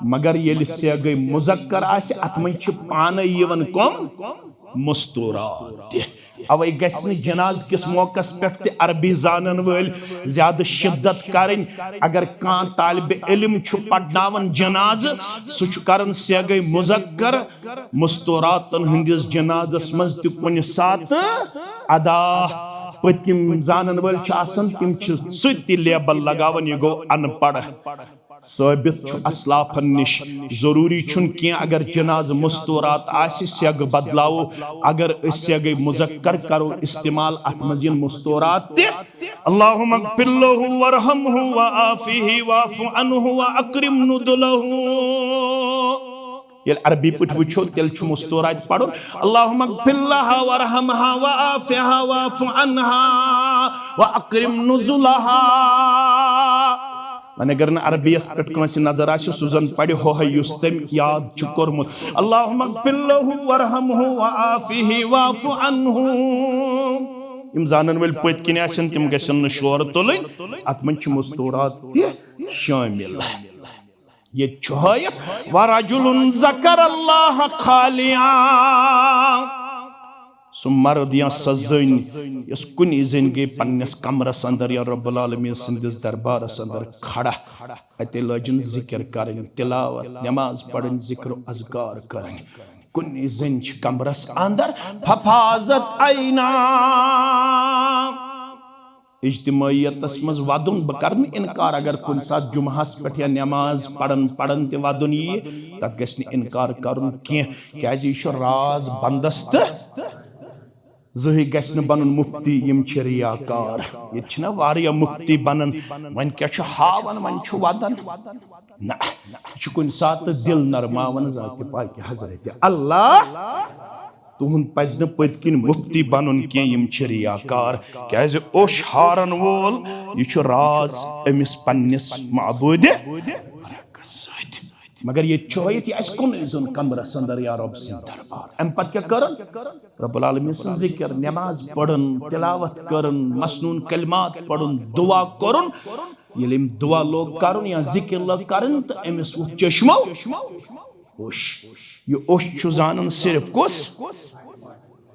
मगर ये से गई मुजक्कर आसे अत मन पान यवन कम मस्तूरात अवे गस्न जनाज किस मौकस पे अरबी जानन वल ज्यादा शिद्दत करें अगर कान तालिब इल्म पढ़नावन जनाज सह करन से गई मुजक्कर मस्तूरातन हंदिस जनाजस मज कुन सात अदा पत्किम जानन वल तिम सह लेबल लगावन यह गो अनपढ़ साबित असलाफन निश जरूरी की अगर जनाज मस्तूरात आसि सेग बदलाओ अगर सेग मुजक्कर करो इस्तेमाल अत मज मस्तूरात अल्लाहुम्मा अग़फिर लहू वरहमहू वआफ़िही वाफ़ु अन्हु वअक्रिम नुज़ुलहू ये अरबी पठ वो तेल मस्तूरात पढ़ो अल्लाहुम्मा अग़फिर लहा वरहमहा वआफ़िहा वाफ़ु अन्हा वअक्रिम नुज़ुलहा वन अगर अरबियस पे नजर आ सुजन पढ़ हो तम याद कोर्मुत अल्लाहुम्मा अग़फिर लहू वरहमहू वआफ़िही वाफ़ु अन्हु इम जानन वल पत किन आसन तिम गसन शोर तुलन अत मन मस्तूरात शामिल ये छहयत वरजुलुन ज़करल्लाह खालिया सु मर्द या सजन यस कुन जन गई पन्नस कमरस अंदर या रब्बुल आलमीन सिंदिस दरबारस अंदर खड़ा अते लजन जिक्र करन तिलावत नमाज पढ़न जिक्र अज़कार करन कुन जन कमरस अंदर फफाजत ऐना इज्तिमाइयतस मज वदुन बह कर इनकार अगर कुन सात जुमहस पे या नमाज पढ़न पढ़न ते वदुन यी तत गस इनकार करुन क्या राज बंदस जही गस बनन मुफ्ती यम रियाकार ये वारिया मुफ्ती बनन वन क्या हावन वन वदन ना कुन सात दिल नरमावन जात पाक हजरत अल्लाह तुहद पज पत किन मुफ्ती बनन कम रियाकार क्या ओश हारन वोल यह राज अमिस पन्निस माबूद मगर ये चोयत यह कुन जोन कमरस अंदर या रब सिंह दरबार अम पत क्या करन रब्बुल आलमीन सिंह जिक्र नमाज पढ़न तिलावत करन मसनून कलिमात पढ़न दुआ करन ये दुआ लोग करन या जिक्र लोग करन तो अमिस वो चश्मो ओश ये ओश जानन सिर्फ कुस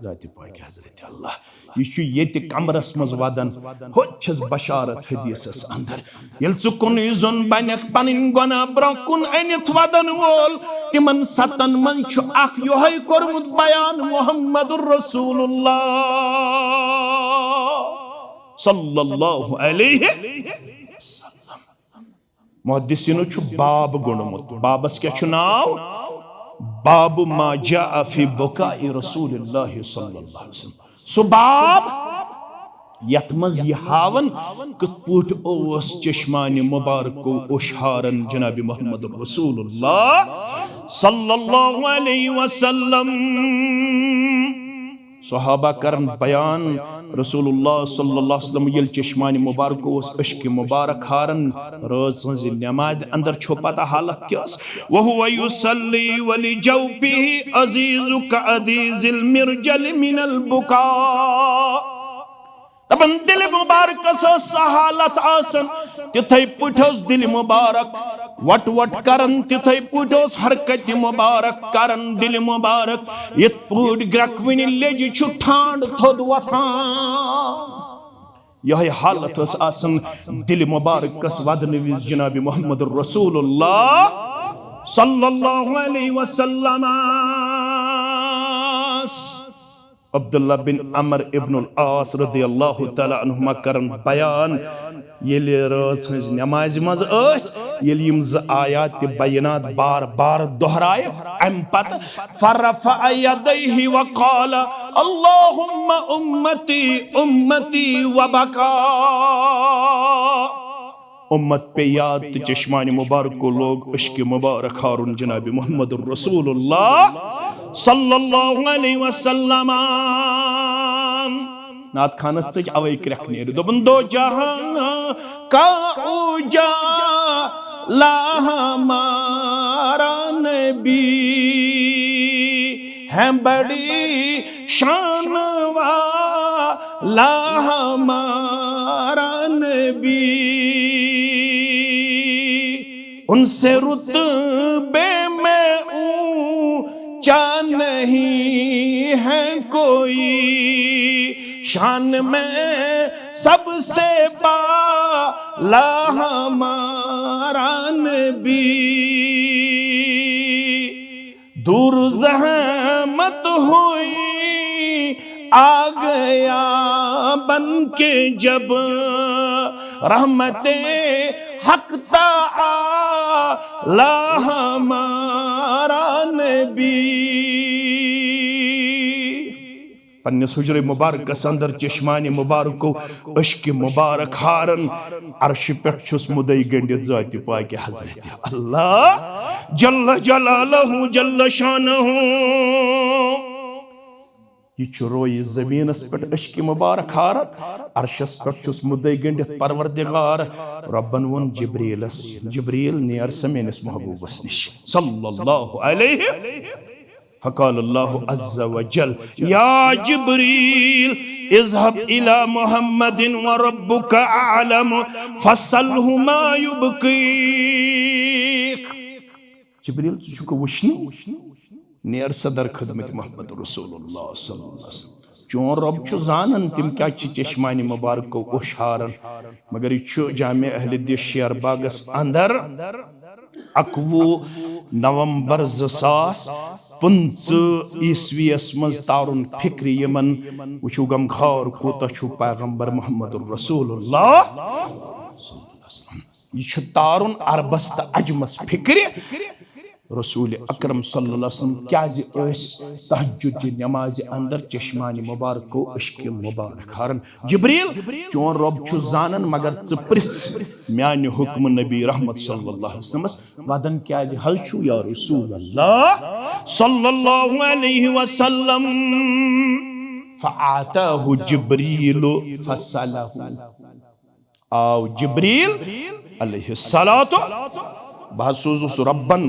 जाति पाक हजरत अल्लाह यह कमरस मज वदन होचस बशारत हदीसस अंदर ये कुन जोन बनक पन गुना ब्रोह कुन अनित वदन वोल तिमन सतन मन योह कोर्मुत बयान मुहम्मदुर रसूलुल्लाह सल्लल्लाहु अलैहि वसल्लम मुहद्दिसिनो बाब गुणमुत बाबस क्या नाव बाब मा जाअ फी बुकाइ रसूलिल्लाह सल्लल्लाहु अलैहि वसल्लम सुबाब यत मज यह हावन कत पुट ओस चश्मान मुबारक ओशहारन जनाब मोहम्मद रसूलुल्लाह सल्लल्लाहु अलैहि वसल्लम सहाबा करन बयान रसूलुल्लाह सल्लल्लाहु अलैहि वसल्लम ये चश्मान मुबारक ओस अश्क मुबारक हारन रोज सज नमाज अंदर छो पता हालत क्या वहुवा युसल्ली वली जौफिही अजीज़ु का अदीज़िल मिरजल मिनल बुका तबन दिल मुबारक हालत आसन तिथै पुठोस दिल मुबारक वट वट करन तिथै पुठोस हरकत मुबारक करन दिल मुबारक यत पुट ग्रकविन लेज छु ठांड थोद वथान यह हालत आसन दिल मुबारक कस वदन विज जनाब मोहम्मद रसूलुल्लाह सल्लल्लाहु अलैहि वसल्लम अब्दुल्ला बिन अमर इब्नुल आस रदियल्लाहु तआला अन्हुमा करन बयान ये रोज नमाज मज यम आयात बयानात बार बार दोहराए अम पत फरफअ यदैहि वक़ाल अल्लाहुम्मा उम्मती उम्मती वबका उम्मत पे याद चश्मान मुबारक को लोग इश्क मुबारक हारून जनाब मोहम्मद रसूलुल्लाह सल्लल्लाहु अलैहि वसल्लम नात खान सच अवै क्रख नेर दोबन दो जहां का उजाला हमारा नबी है बड़ी शान वाला हमारा नबी उनसे रुतबा कोई शान में सबसे बाला हमारा नबी। दूर ज़हमत हुई आ गया बन के जब रहमते हक ताला हमारा नबी। पन्निस हुजरे मुबारक अंदर चश्मानी मुबारक अश्क मुबारक हारन अर्श पेठ छुस मुदई गंडित जाति पाक हजरत अल्लाह जल्ल जलालहु जल्ल शानहु। यह रोय जमीनस पे अश्क मुबारक हारन अर्शस पे छुस मुदई गंडित परवरदिगार रब्बन वोन जिब्रीलस जिब्रील नियर समेनस महबूबस निश सल्लल्लाहु अलैहि फ़क़ाल अल्लाहु अज़्ज़ा व जल या जिब्रील इज़हब इला मुहम्मदिन व रब्बुका अअलम फसलहु मा युबकीक। जिब्रील चुक वुश्न नेर सदर खिदमत मोहम्मद रसूलुल्लाह सल्लल्लाहु अलैहि वसल्लम। चोन रब छु जानन तिम क्या चश्मानी मुबारक को उशारन मगर यह जामे अहले दिस शेर बागस अंदर 11 नवंबर 2015 ईस्वीयस मज तारुन फिक्र यमन वुचु गम खार कोता छु पैगंबर मोहम्मद रसूलुल्लाह यह तारुन अरबस त अजमस फिक्र रसूल अकरम सल्लल्लाहु अलैहि वसल्लम क्या तहज्जुद की नमाज अंदर चश्मानी मुबारक को इश्क मुबारक हारन। जिब्रील चोन रब छु जानन मगर च प्रिस म्यान हुक्म नबी रहमत सल्लल्लाहु अलैहि वसल्लम वदन क्या हल छु या रसूल अल्लाह सल्लल्लाहु अलैहि वसल्लम। फआताहु जिब्रील फसलहु आओ जिब्रील अलैहिस्सलातु बहसूस रब्बन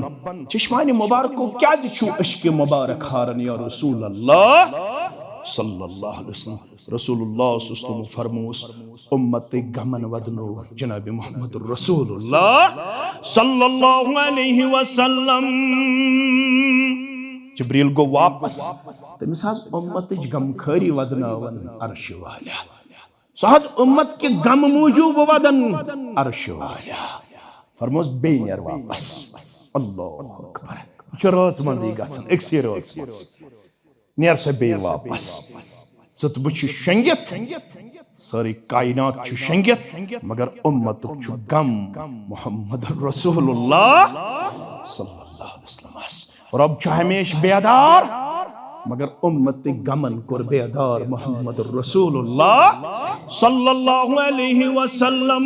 चश्मानी मुबारक को क्या छु इश्क मुबारक हारन या रसूल अल्लाह सल्लल्लाहु अलैहि वसल्लम। रसूलुल्लाह सल्लल्लाहु अलैहि वसल्लम फरमोस उम्मत गमन वदनो जनाब मोहम्मद रसूलुल्लाह सल्लल्लाहु अलैहि वसल्लम। जिब्रील गो वापस तमिस हज उम्मत गम खरी वदनावन अर्श वाला सहज उम्मत के गम मूजूब वदन अर्श वाला फरमोस बेनियर वापस अल्लाह अकबर रच मजी गसन एक्सी रच मज नियर से बे वापस सत बुछ शंगित सारी कायनात छु शंगित मगर उम्मत छु गम मोहम्मद रसूलुल्लाह सल्लल्लाहु अलैहि वसल्लम। रब छु हमेश बेदार मगर उम्मत गमन कुर बेदार मोहम्मद रसूलुल्लाह सल्लल्लाहु अलैहि वसल्लम।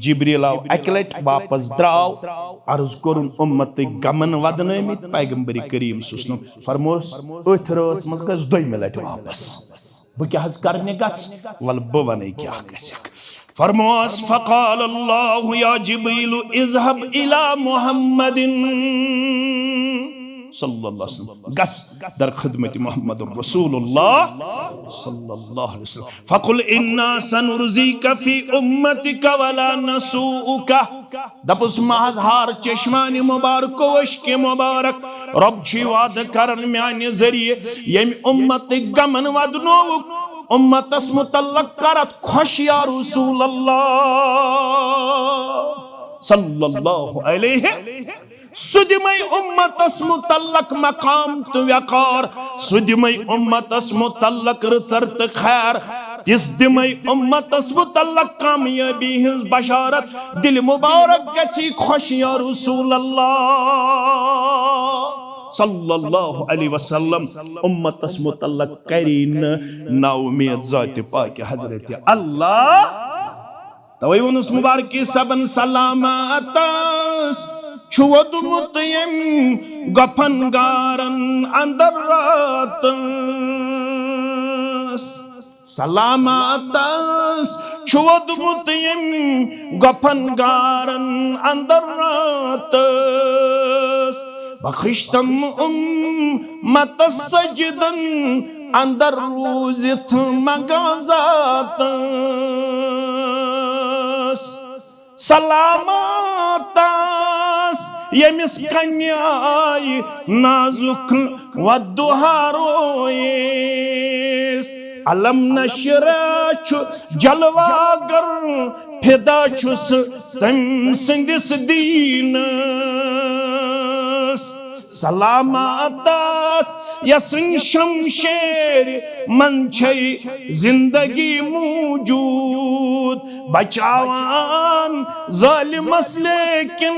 जिब्रील आव अकलट वापस द्राव अर्ज कोरुन उम्मत गमन वदनमित पैगंबर करीम सुस्नो फरमोस अथ रस मज गस दोइम लट वापस बह क्या करने गस वल बह वने क्या गसक फरमोस फ़क़ाल अल्लाहु या जिब्रील इज़हब इला मुहम्मदिन सल्लल्लाहु अलैहि वसल्लम गस दर खिदमत मोहम्मद रसूलुल्लाह सल्लल्लाहु अलैहि वसल्लम। फ़क़ुल इन्ना सनुरज़ीका फ़ी उम्मतिका वला नसूउका दपुस महज हार चश्मानी मुबारक को इश्क मुबारक रब छी वाद करन म्याने जरिए यम उम्मत गमन वदनो उम्मतस मुतल्लक करत खुश या रसूल अल्लाह सल्लल्लाहु अलैहि सुदिमई उम्मतस मुतल्लक मकाम तो वकार सुदिमई उम्मतस मुतल्लक रचर तो खैर तिस दिमई उम्मतस मुतल्लक कामयाबी हिंस बशारत दिल मुबारक गछि खुश या रसूल अल्लाह सल्लल्लाहु अलैहि वसल्लम उम्मतस मुतल्लक करीन नाउमीद जात पाक हजरत अल्लाह तवई उस मुबारक की सबन सलामतस छुवद मुतयम गफन गारन अंदर रात सलामतस छुवद मुतयम गफन गारन अंदर रात बखिश्तम उम्मत सजदन अंदर रूजित मगाजात सलामतस यमिस कन्याय नाजुक वदुहारोयेस अलम नशरा जलवागर फिदा छुस तम सिंदिस दीनस सलामतास यसन शमशेर मन छै जिंदगी मौजूद बचावान जालिमस लेकिन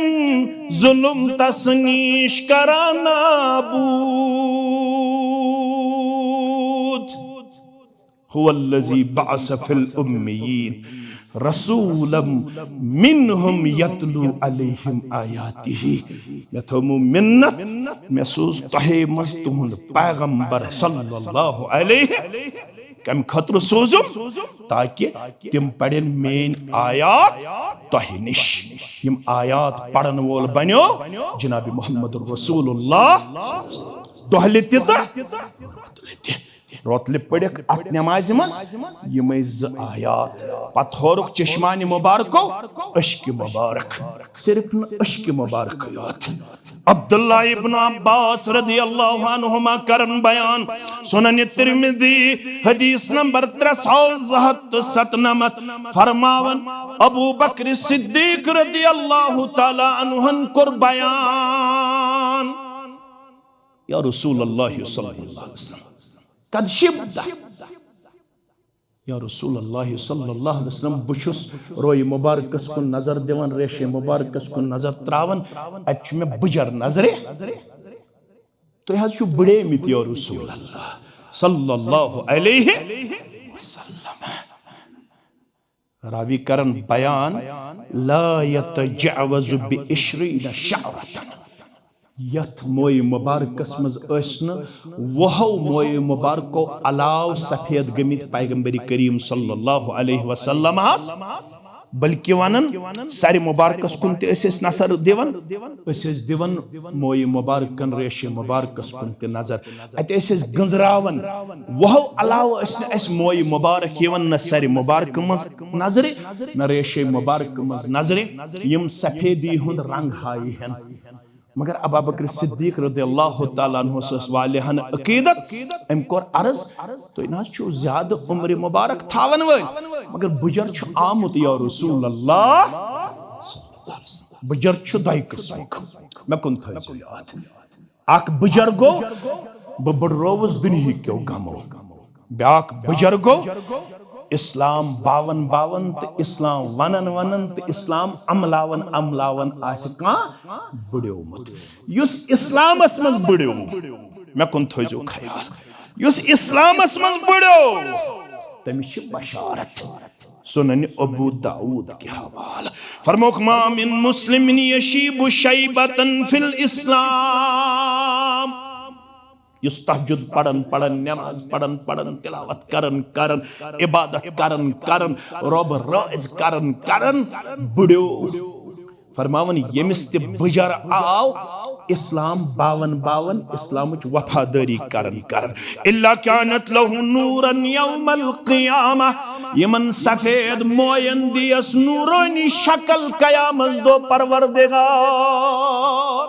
जुल्म तसनीश करा नाबूद हुवल्लज़ी बअस फिल उम्मियीन रसूलम मिनहुम यतलू अलैहिम आयातिही मे थोमु मिन्नत मे सोज तहे मस तुहुंद पैगंबर सल्लल्लाहु अलैहि कम खतर सोजुम ताकि तिम पढ़न मेन आयात तहे निश यम आयात पढ़न वोल बन्यो जनाब मुहम्मद रसूलुल्लाह दोहले तिता रोतले पड़क अत नमाज मज यम आयात पत होरुक चश्मान मुबारको अश्क मुबारक सिर्फ न अश्क मुबारक यात अब्दुल्लाह इब्न अब्बास रदियल्लाहु अन्हुमा करन बयान सुनन तिर्मिज़ी हदीस नंबर 397 फरमावन अबू बकर सिद्दीक रदियल्लाहु ताला अन्हु कर बयान या रसूलुल्लाह सल्लल्लाहु अलैहि वसल्लम कद शिब्दा या रसूलुल्लाह सल्लल्लाहु अलैहि वसल्लम बुशुस रोय मुबारकस कुन नजर दिवन रेशे मुबारकस कुन नजर त्रावन अच में बुजर नजरे तो यह छु बड़े मित या रसूलुल्लाह सल्लल्लाहु अलैहि वसल्लम रावी करन बयान ला यतजावज़ु बि 20 शअरतन यथ मोय मुबारकस मज वहो मोय मुबारको अलाव सफेद गमित पैगंबरी करीम सल्लल्लाहु अलैहि वसल्लम बल्कि वनन सारे मुबारकस कुन ते नजर दिवन दिवन मोय मुबारकन रेशे मुबारकस कुन ते नजर अत गंजरावन वहो अलाव मोय मुबारक यवन न सारे मुबारक मज नजरे न रेशे मुबारक मज नजरे यम सफेदी हुंद रंग हाई हन मगर अबू बकर सिद्दीक रदियल्लाहु ताला अन्हु वालिहन अकीदत एम कोर अर्ज तो ना छु ज्यादा उम्र मुबारक थावन व मगर बुजर छु आमुत या रसूल अल्लाह बुजर छु दाई किस्मक मैं कुन थ याद अक बुजुर्गो बड़रोवस दुनिया क्यों गमो ब्याक बुजुर्गो इस्लाम 52 तो इस्लाम वनन वनन तो इस्लाम अमलावन अमलावन आसका बुड्योमुत युस इस्लामस मज बुड्यो मैं कुन थोजो ख्याल युस इस्लामस मज बुड्यो तमिश बशारत सुनन अबू दाऊद के हवाला फरमोक मा मिन मुस्लिमिन यशीबु शैबतन फिल इस्लाम युस तहज्जुद पढ़न पढ़न नमाज पढ़न पढ़न तिलावत करन करन इबादत करन करन रब राज करन करन बुड्यो फरमावन यमिस ते बुजर आव इस्लाम 52 इस्लाम वफादारी करन करन इल्ला कानत लहु नूरन यौमल क़ियामा यमन सफेद मोयन दियस नूरानी शक्ल क़यामत दो परवरदिगार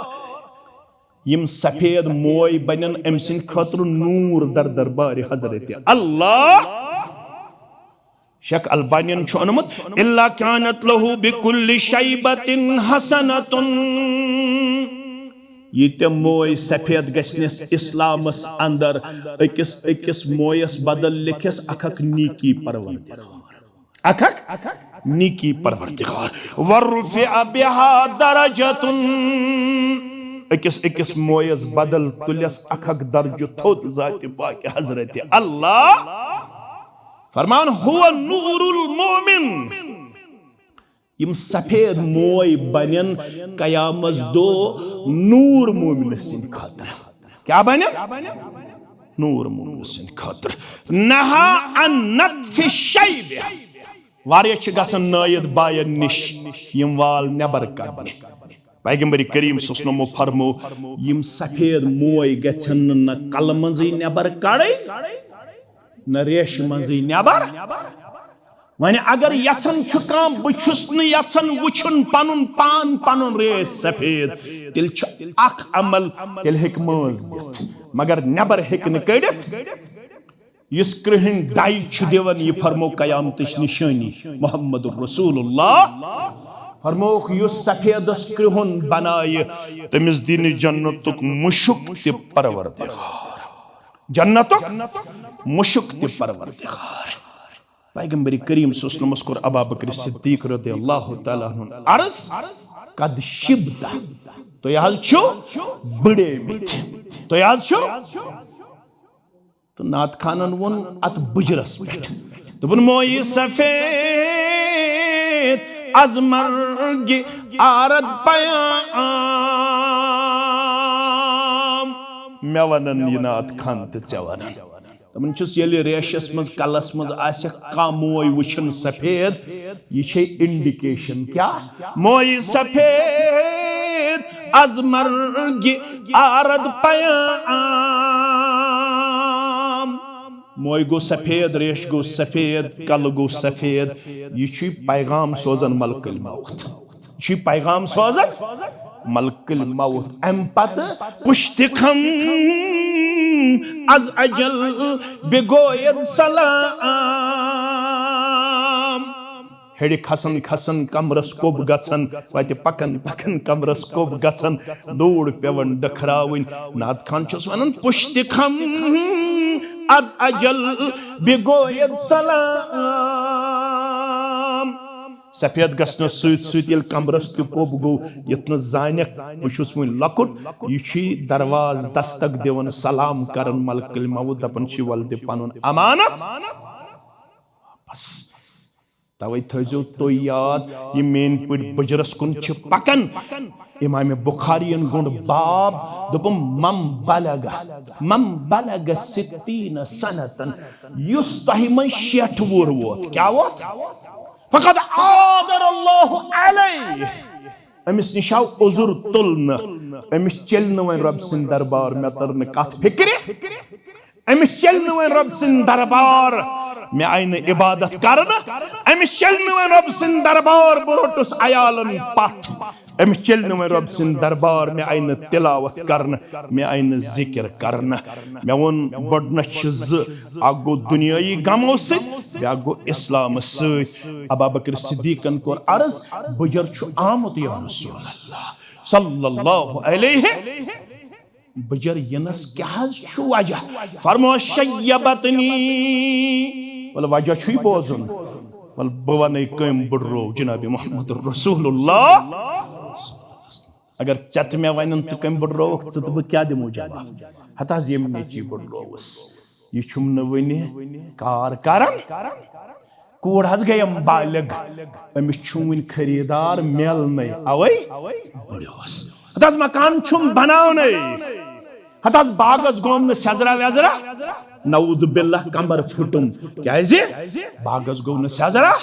यम सफेद मोय बनन अमसिन खतर नूर दर दरबार हजरत अल्लाह शेख अल्बानियन छु अनुमत इल्ला कानत लहु बिकुल्लि शैबतिन हसनतुन ये मोय सफेद गस्निस इस्लामस अंदर अकिस अकिस मोयस बदल लिखिस अखक नीकी परवरदिगार अखक नीकी परवरदिगार वरफिअ बिहा दरजतुन अकिस अकिस मोयस बदल तुलिस अखक दर्ज थोत जाति पाक हजरत अल्लाह फरमान हुवा नूरुल मोमिन यम सफेद मोय बनन कयामत दो नूर मोमिन सिन खातर क्या बनन नूर मोमिन सिन खातर नहा अन नतफ शैब वारिया छ गसन नायद बायन निश यम वाल नेबर करने पैगंबर करीम सल्लल्लाहु फरमो यम सफेद मोय गछन न कल मंजी नेबर कड़े न रेश मंजी नेबर वन अगर यचन बहुस वुचन पनुन पान पनुन रेस सफेद तिल अमल तिल हेक मज दित मगर नबर हेक न कड़ित इस कृहन डाई दिवन यह फरमो कयामतच निशानी मोहम्मद रसूलुल्लाह फरमोख युस सफेदस कृहन बनाए तमिस दिन जन्नतुक मुशुक ते परवरदिगार जन्नतुक मुशुक ते परवरदिगार पैगंबर करीम सल्लल्लाहु अलैहि वसल्लम कोर अबू बकर सिद्दीक रदियल्लाहु तआला अन्हु अर्ज कद शिबता तो यह छु बड़े मिथ तो यह छु तो नात खानन वोन अत बुजरस पेट दोपन मोई सफेद अजमर्ग आरद पयाम मे वनन यह नात खान तो चे वनन तमन छुस येले रेशस मज कलस मज आसे का मोय वुचन सफेद ये छे इंडिकेशन क्या मोय सफेद अजमर्ग आरद पयाम मोय गो सफेद रेश गो सफेद कल गो सफेद ये पैगाम सोजन मलकुल मौत ये पैगाम सोजन मलकुल मौत अम पत पुष्ट खम az ajal begoyed salam hedi khasan khasan kamras kob gatsan vate pakan pakan kamras kob gatsan lood pevan dakhrawin naat khan chus wanan pushti kham az ajal begoyed salam सफेद गसन सत कमरस तह कोब गो यत जानक बहुत वन लकुट यह दरवाज दस्तक दिवन सलाम कर मलकुल मौत दपन वल दि पनुन अमानत बस तवे थो तो याद यह मेन पे बुजरस कुन पकन इमाम बुखारियन गुंड बाब दोपम मम बलग सित्तीन सनतन युस तह मन 60 वुर वोत क्या वोत फकद आदर अल्लाह अलैहि अमिस निशाव उजुर तुलन अमिस चलन वन रब सिंह दरबार मे तर न कथ फिक्र अमिस चलन वन रब सिंह दरबार मे आइन इबादत करन अमिस चलन वन रब सिंह दरबार बोटस अयालन पथ अमिस चलन वन रब सिंह दरबार मे आइन तिलावत करन मे आइन जिक्र करन मे वन बडनच आगो दुनियाई गमो से गो इस्लाम अबू बकर सिद्दीकन कोर अर्ज बुजर छु आमत या रसूलल्लाह सल्लल्लाहु अलैहि बुजर यनस क्या छु वजह फरमो शय्यबतनी वल वजह छु बोजुन वल बवने कम बडरो जनाब मोहम्मद रसूलुल्लाह अगर चत में वनन च कम बडरो च तो क्या दिमो जवाब हता यम ने ची बडरोस यह छुम न वने कार करन कोड हज गयम बालिग अमिस छुम वन खरीदार मेल नै अवै बडोस हतास मकान छुम बनावने हतास बागस गोम न सजरा वेजरा नऊद बिल्लाह कमर फुटुम क्याजे बागस गोम न सजरा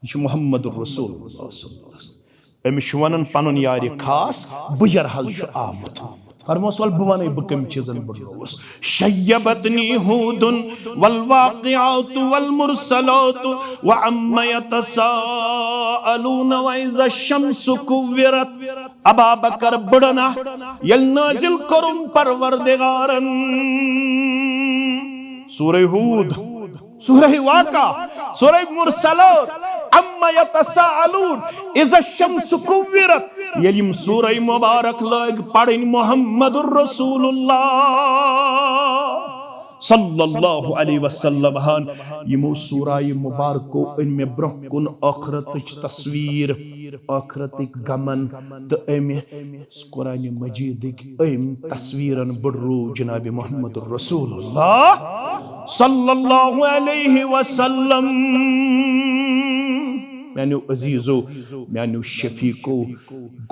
यह मोहम्मद रसूलुल्लाह सल्लल्लाहु अलैहि वसल्लम अमिस वनन पनुन यार खास बुजर हल छु आमत फरमोस वल बुवन बकम चीजन बडोस शय्यबतनी हुदुन वल वाक़िआत वल मुरसलात व अम्मा यतसाअलून व इज़ा शम्सु कुव्विरत अबू बकर बडना यल नाजिल करुम परवरदिगारन सूरह हूद सूरह वाक़ा सूरह मुरसलात अम्मा यतसाअलून इज़ा शम्सु कुव्विरत यलिम सूरह मुबारक लग पढ़न मोहम्मदुर रसूलुल्लाह सल्लल्लाहु अलैहि वसल्लम हान यमो सूरह मुबारको इनमें ब्रकुन आखिरत तस्वीर आखिरत गमन तो अमे कुरान मजीद अम तस्वीरन बडरू जनाब मोहम्मदुर रसूलुल्लाह सल्लल्लाहु अलैहि वसल्लम मैंने अजीजो मैंने शफीको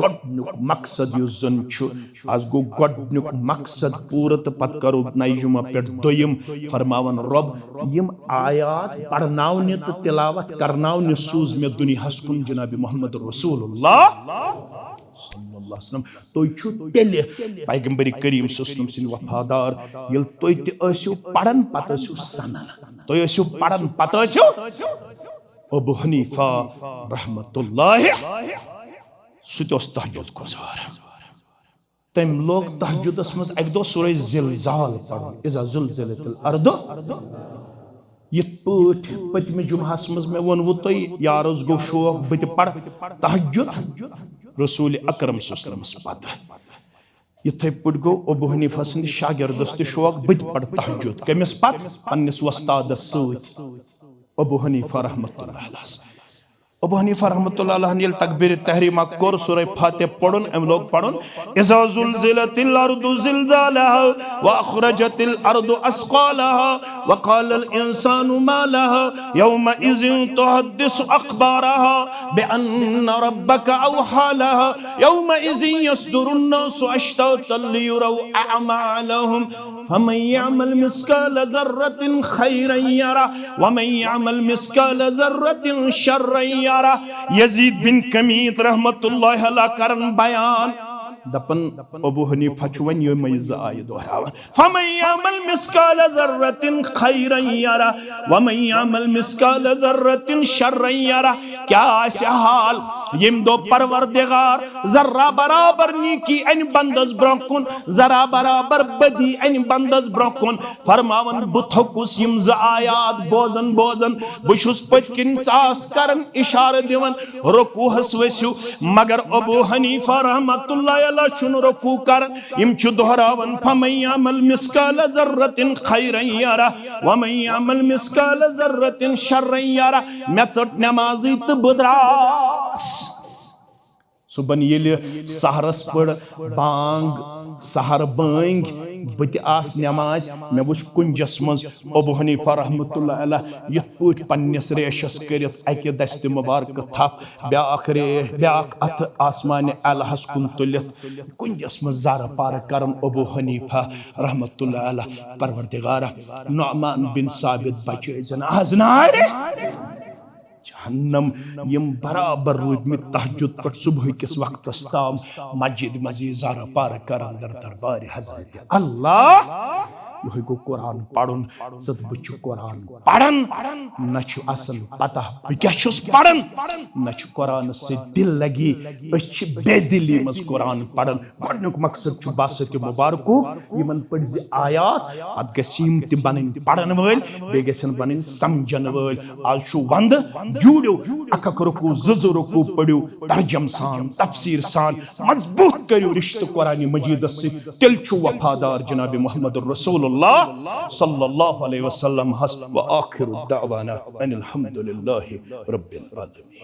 गोडनुक मकसद युस जन छु आज गो गोडनुक मकसद पूरा तो पत करो नयजुमा पे दोयम फरमावन रब यम आयात पढ़नावने तो तिलावत करनावने सूज में दुनिया हस्कुन जनाब मोहम्मद रसूलुल्लाह सल्लल्लाहु अलैहि वसल्लम तुई छु तेले पैगंबर करीम सल्लल्लाहु अलैहि वफादार यल तुई ते आसियो पढ़न पत आसियो सनन तुई आसियो पढ़न पत आसियो अबू हनीफा रहमतुल्लाह सुतोस तहज्जुद गुजार तम लोग तहज्जुदस मज एक दो सूरह ज़िलज़ाल पढ़न इज़ा ज़ुलज़िलतिल अर्दु यत पठ पतमे जुमहस मज मे वोनवु तोय यारोस गो शौक बत पढ़ तहज्जुद रसूल अकरम सल्लल्लाहु अलैहि वसल्लम पत यथे पट गो अबू हनीफा सिंद शागिर्दस ते शौक बत पढ़ तहज्जुद कमिस पत पन्निस वस्तादस सत अबू हनीफा रहमतुल्लाह अलैह अबू हनीफा रहमतुल्लाह अलैह ने तकबीर तहरीमा कोर सूरह फातिहा पढ़न एम लोग पढ़न इज़ा ज़ुलज़िलतिल अर्दु ज़िलज़ालहा व अखरजतिल अर्दु अस्क़ालहा व क़ालल इंसानु मा लहा यौमा इज़िन तुहद्दिसु अख़बारहा बिअन्ना रब्बका औहा लहा यौमा इज़िन यस्दुरुन नासु अश्तातन लियुरौ अअमालहुम फमन यअमल मिस्काल ज़र्रतिन खैरन यरा व मन यअमल मिस्काल ज़र्रतिन शर्रन यरा। यजीद बिन कमीत रहमतुल्लाह अलैह करन बयान दपन अबू हनीफा छु वन यो मयज आय दोहरावन फमन यअमल मिस्काल ज़र्रतिन खैरन यरा व मन यअमल मिस्काल ज़र्रतिन शर्रन यरा। क्या आशा हाल यम दो परवरदिगार जर्रा बराबर नीकी अन बंदस ब्रोकुन जरा बराबर बदी अन बंदस ब्रोकुन फरमावन बुथकुस यम ज आयात बोजन बोजन बुशुस पटकिन सास करन इशारा दिवन रुकू हस वसु मगर अबू हनीफा रहमतुल्लाह अलैह शुन रुकू कर यम छु दोहरावन फमन यअमल मिस्काल ज़र्रतिन खैरन यरा व मन यअमल मिस्काल ज़र्रतिन शर्रन यरा। मे चट नमाजी त बदरास सुबन ये सहरस पड़ बांग सहर बांग बत आस नमाज मे वुच कुंजस मज अबू हनीफा रहमतुल्लाह अलैह यथ पट पन्निस रेशस करित अकि दस्त मुबारक थप ब्याख रे ब्याख अथ आसमान अलहस कुन तुलित कुंजस मज जार पार करन अबू हनीफा रहमतुल्लाह अलैह परवरदिगार नुअमान बिन साबित बचे जनाजनार जहन्नम यम बराबर रूदमित तहज्जुद पर सुबह किस वक्त ताम मस्जिद मजीद ज़ारा पार कर अंदर दरबार हजरत अल्लाह यह गो कुरान पढ़न सद बच कुरान पढ़न न असल पता क्या पढ़न न कुरान से दिल लगी बेदिली मज कुरान पढ़न गोडनुक मकसद बासत मुबारक यमन पढ़ आयात पत गम त बन पढ़न वल बे गन बन समझन वल आज वंद जूड़ो अक रुकू जुज रुकू पढ़ो तर्जम सान तफसीर सान मजबूत करो रिश्त कुरान मजीद से तिल वफादार जनाब मोहम्मद रसूलुल्लाह सल्लल्लाहु अलैहि वसल्लम हस व आखिरु दावाना अनिल हम्दुलिल्लाहि रब्बिल आलमीन।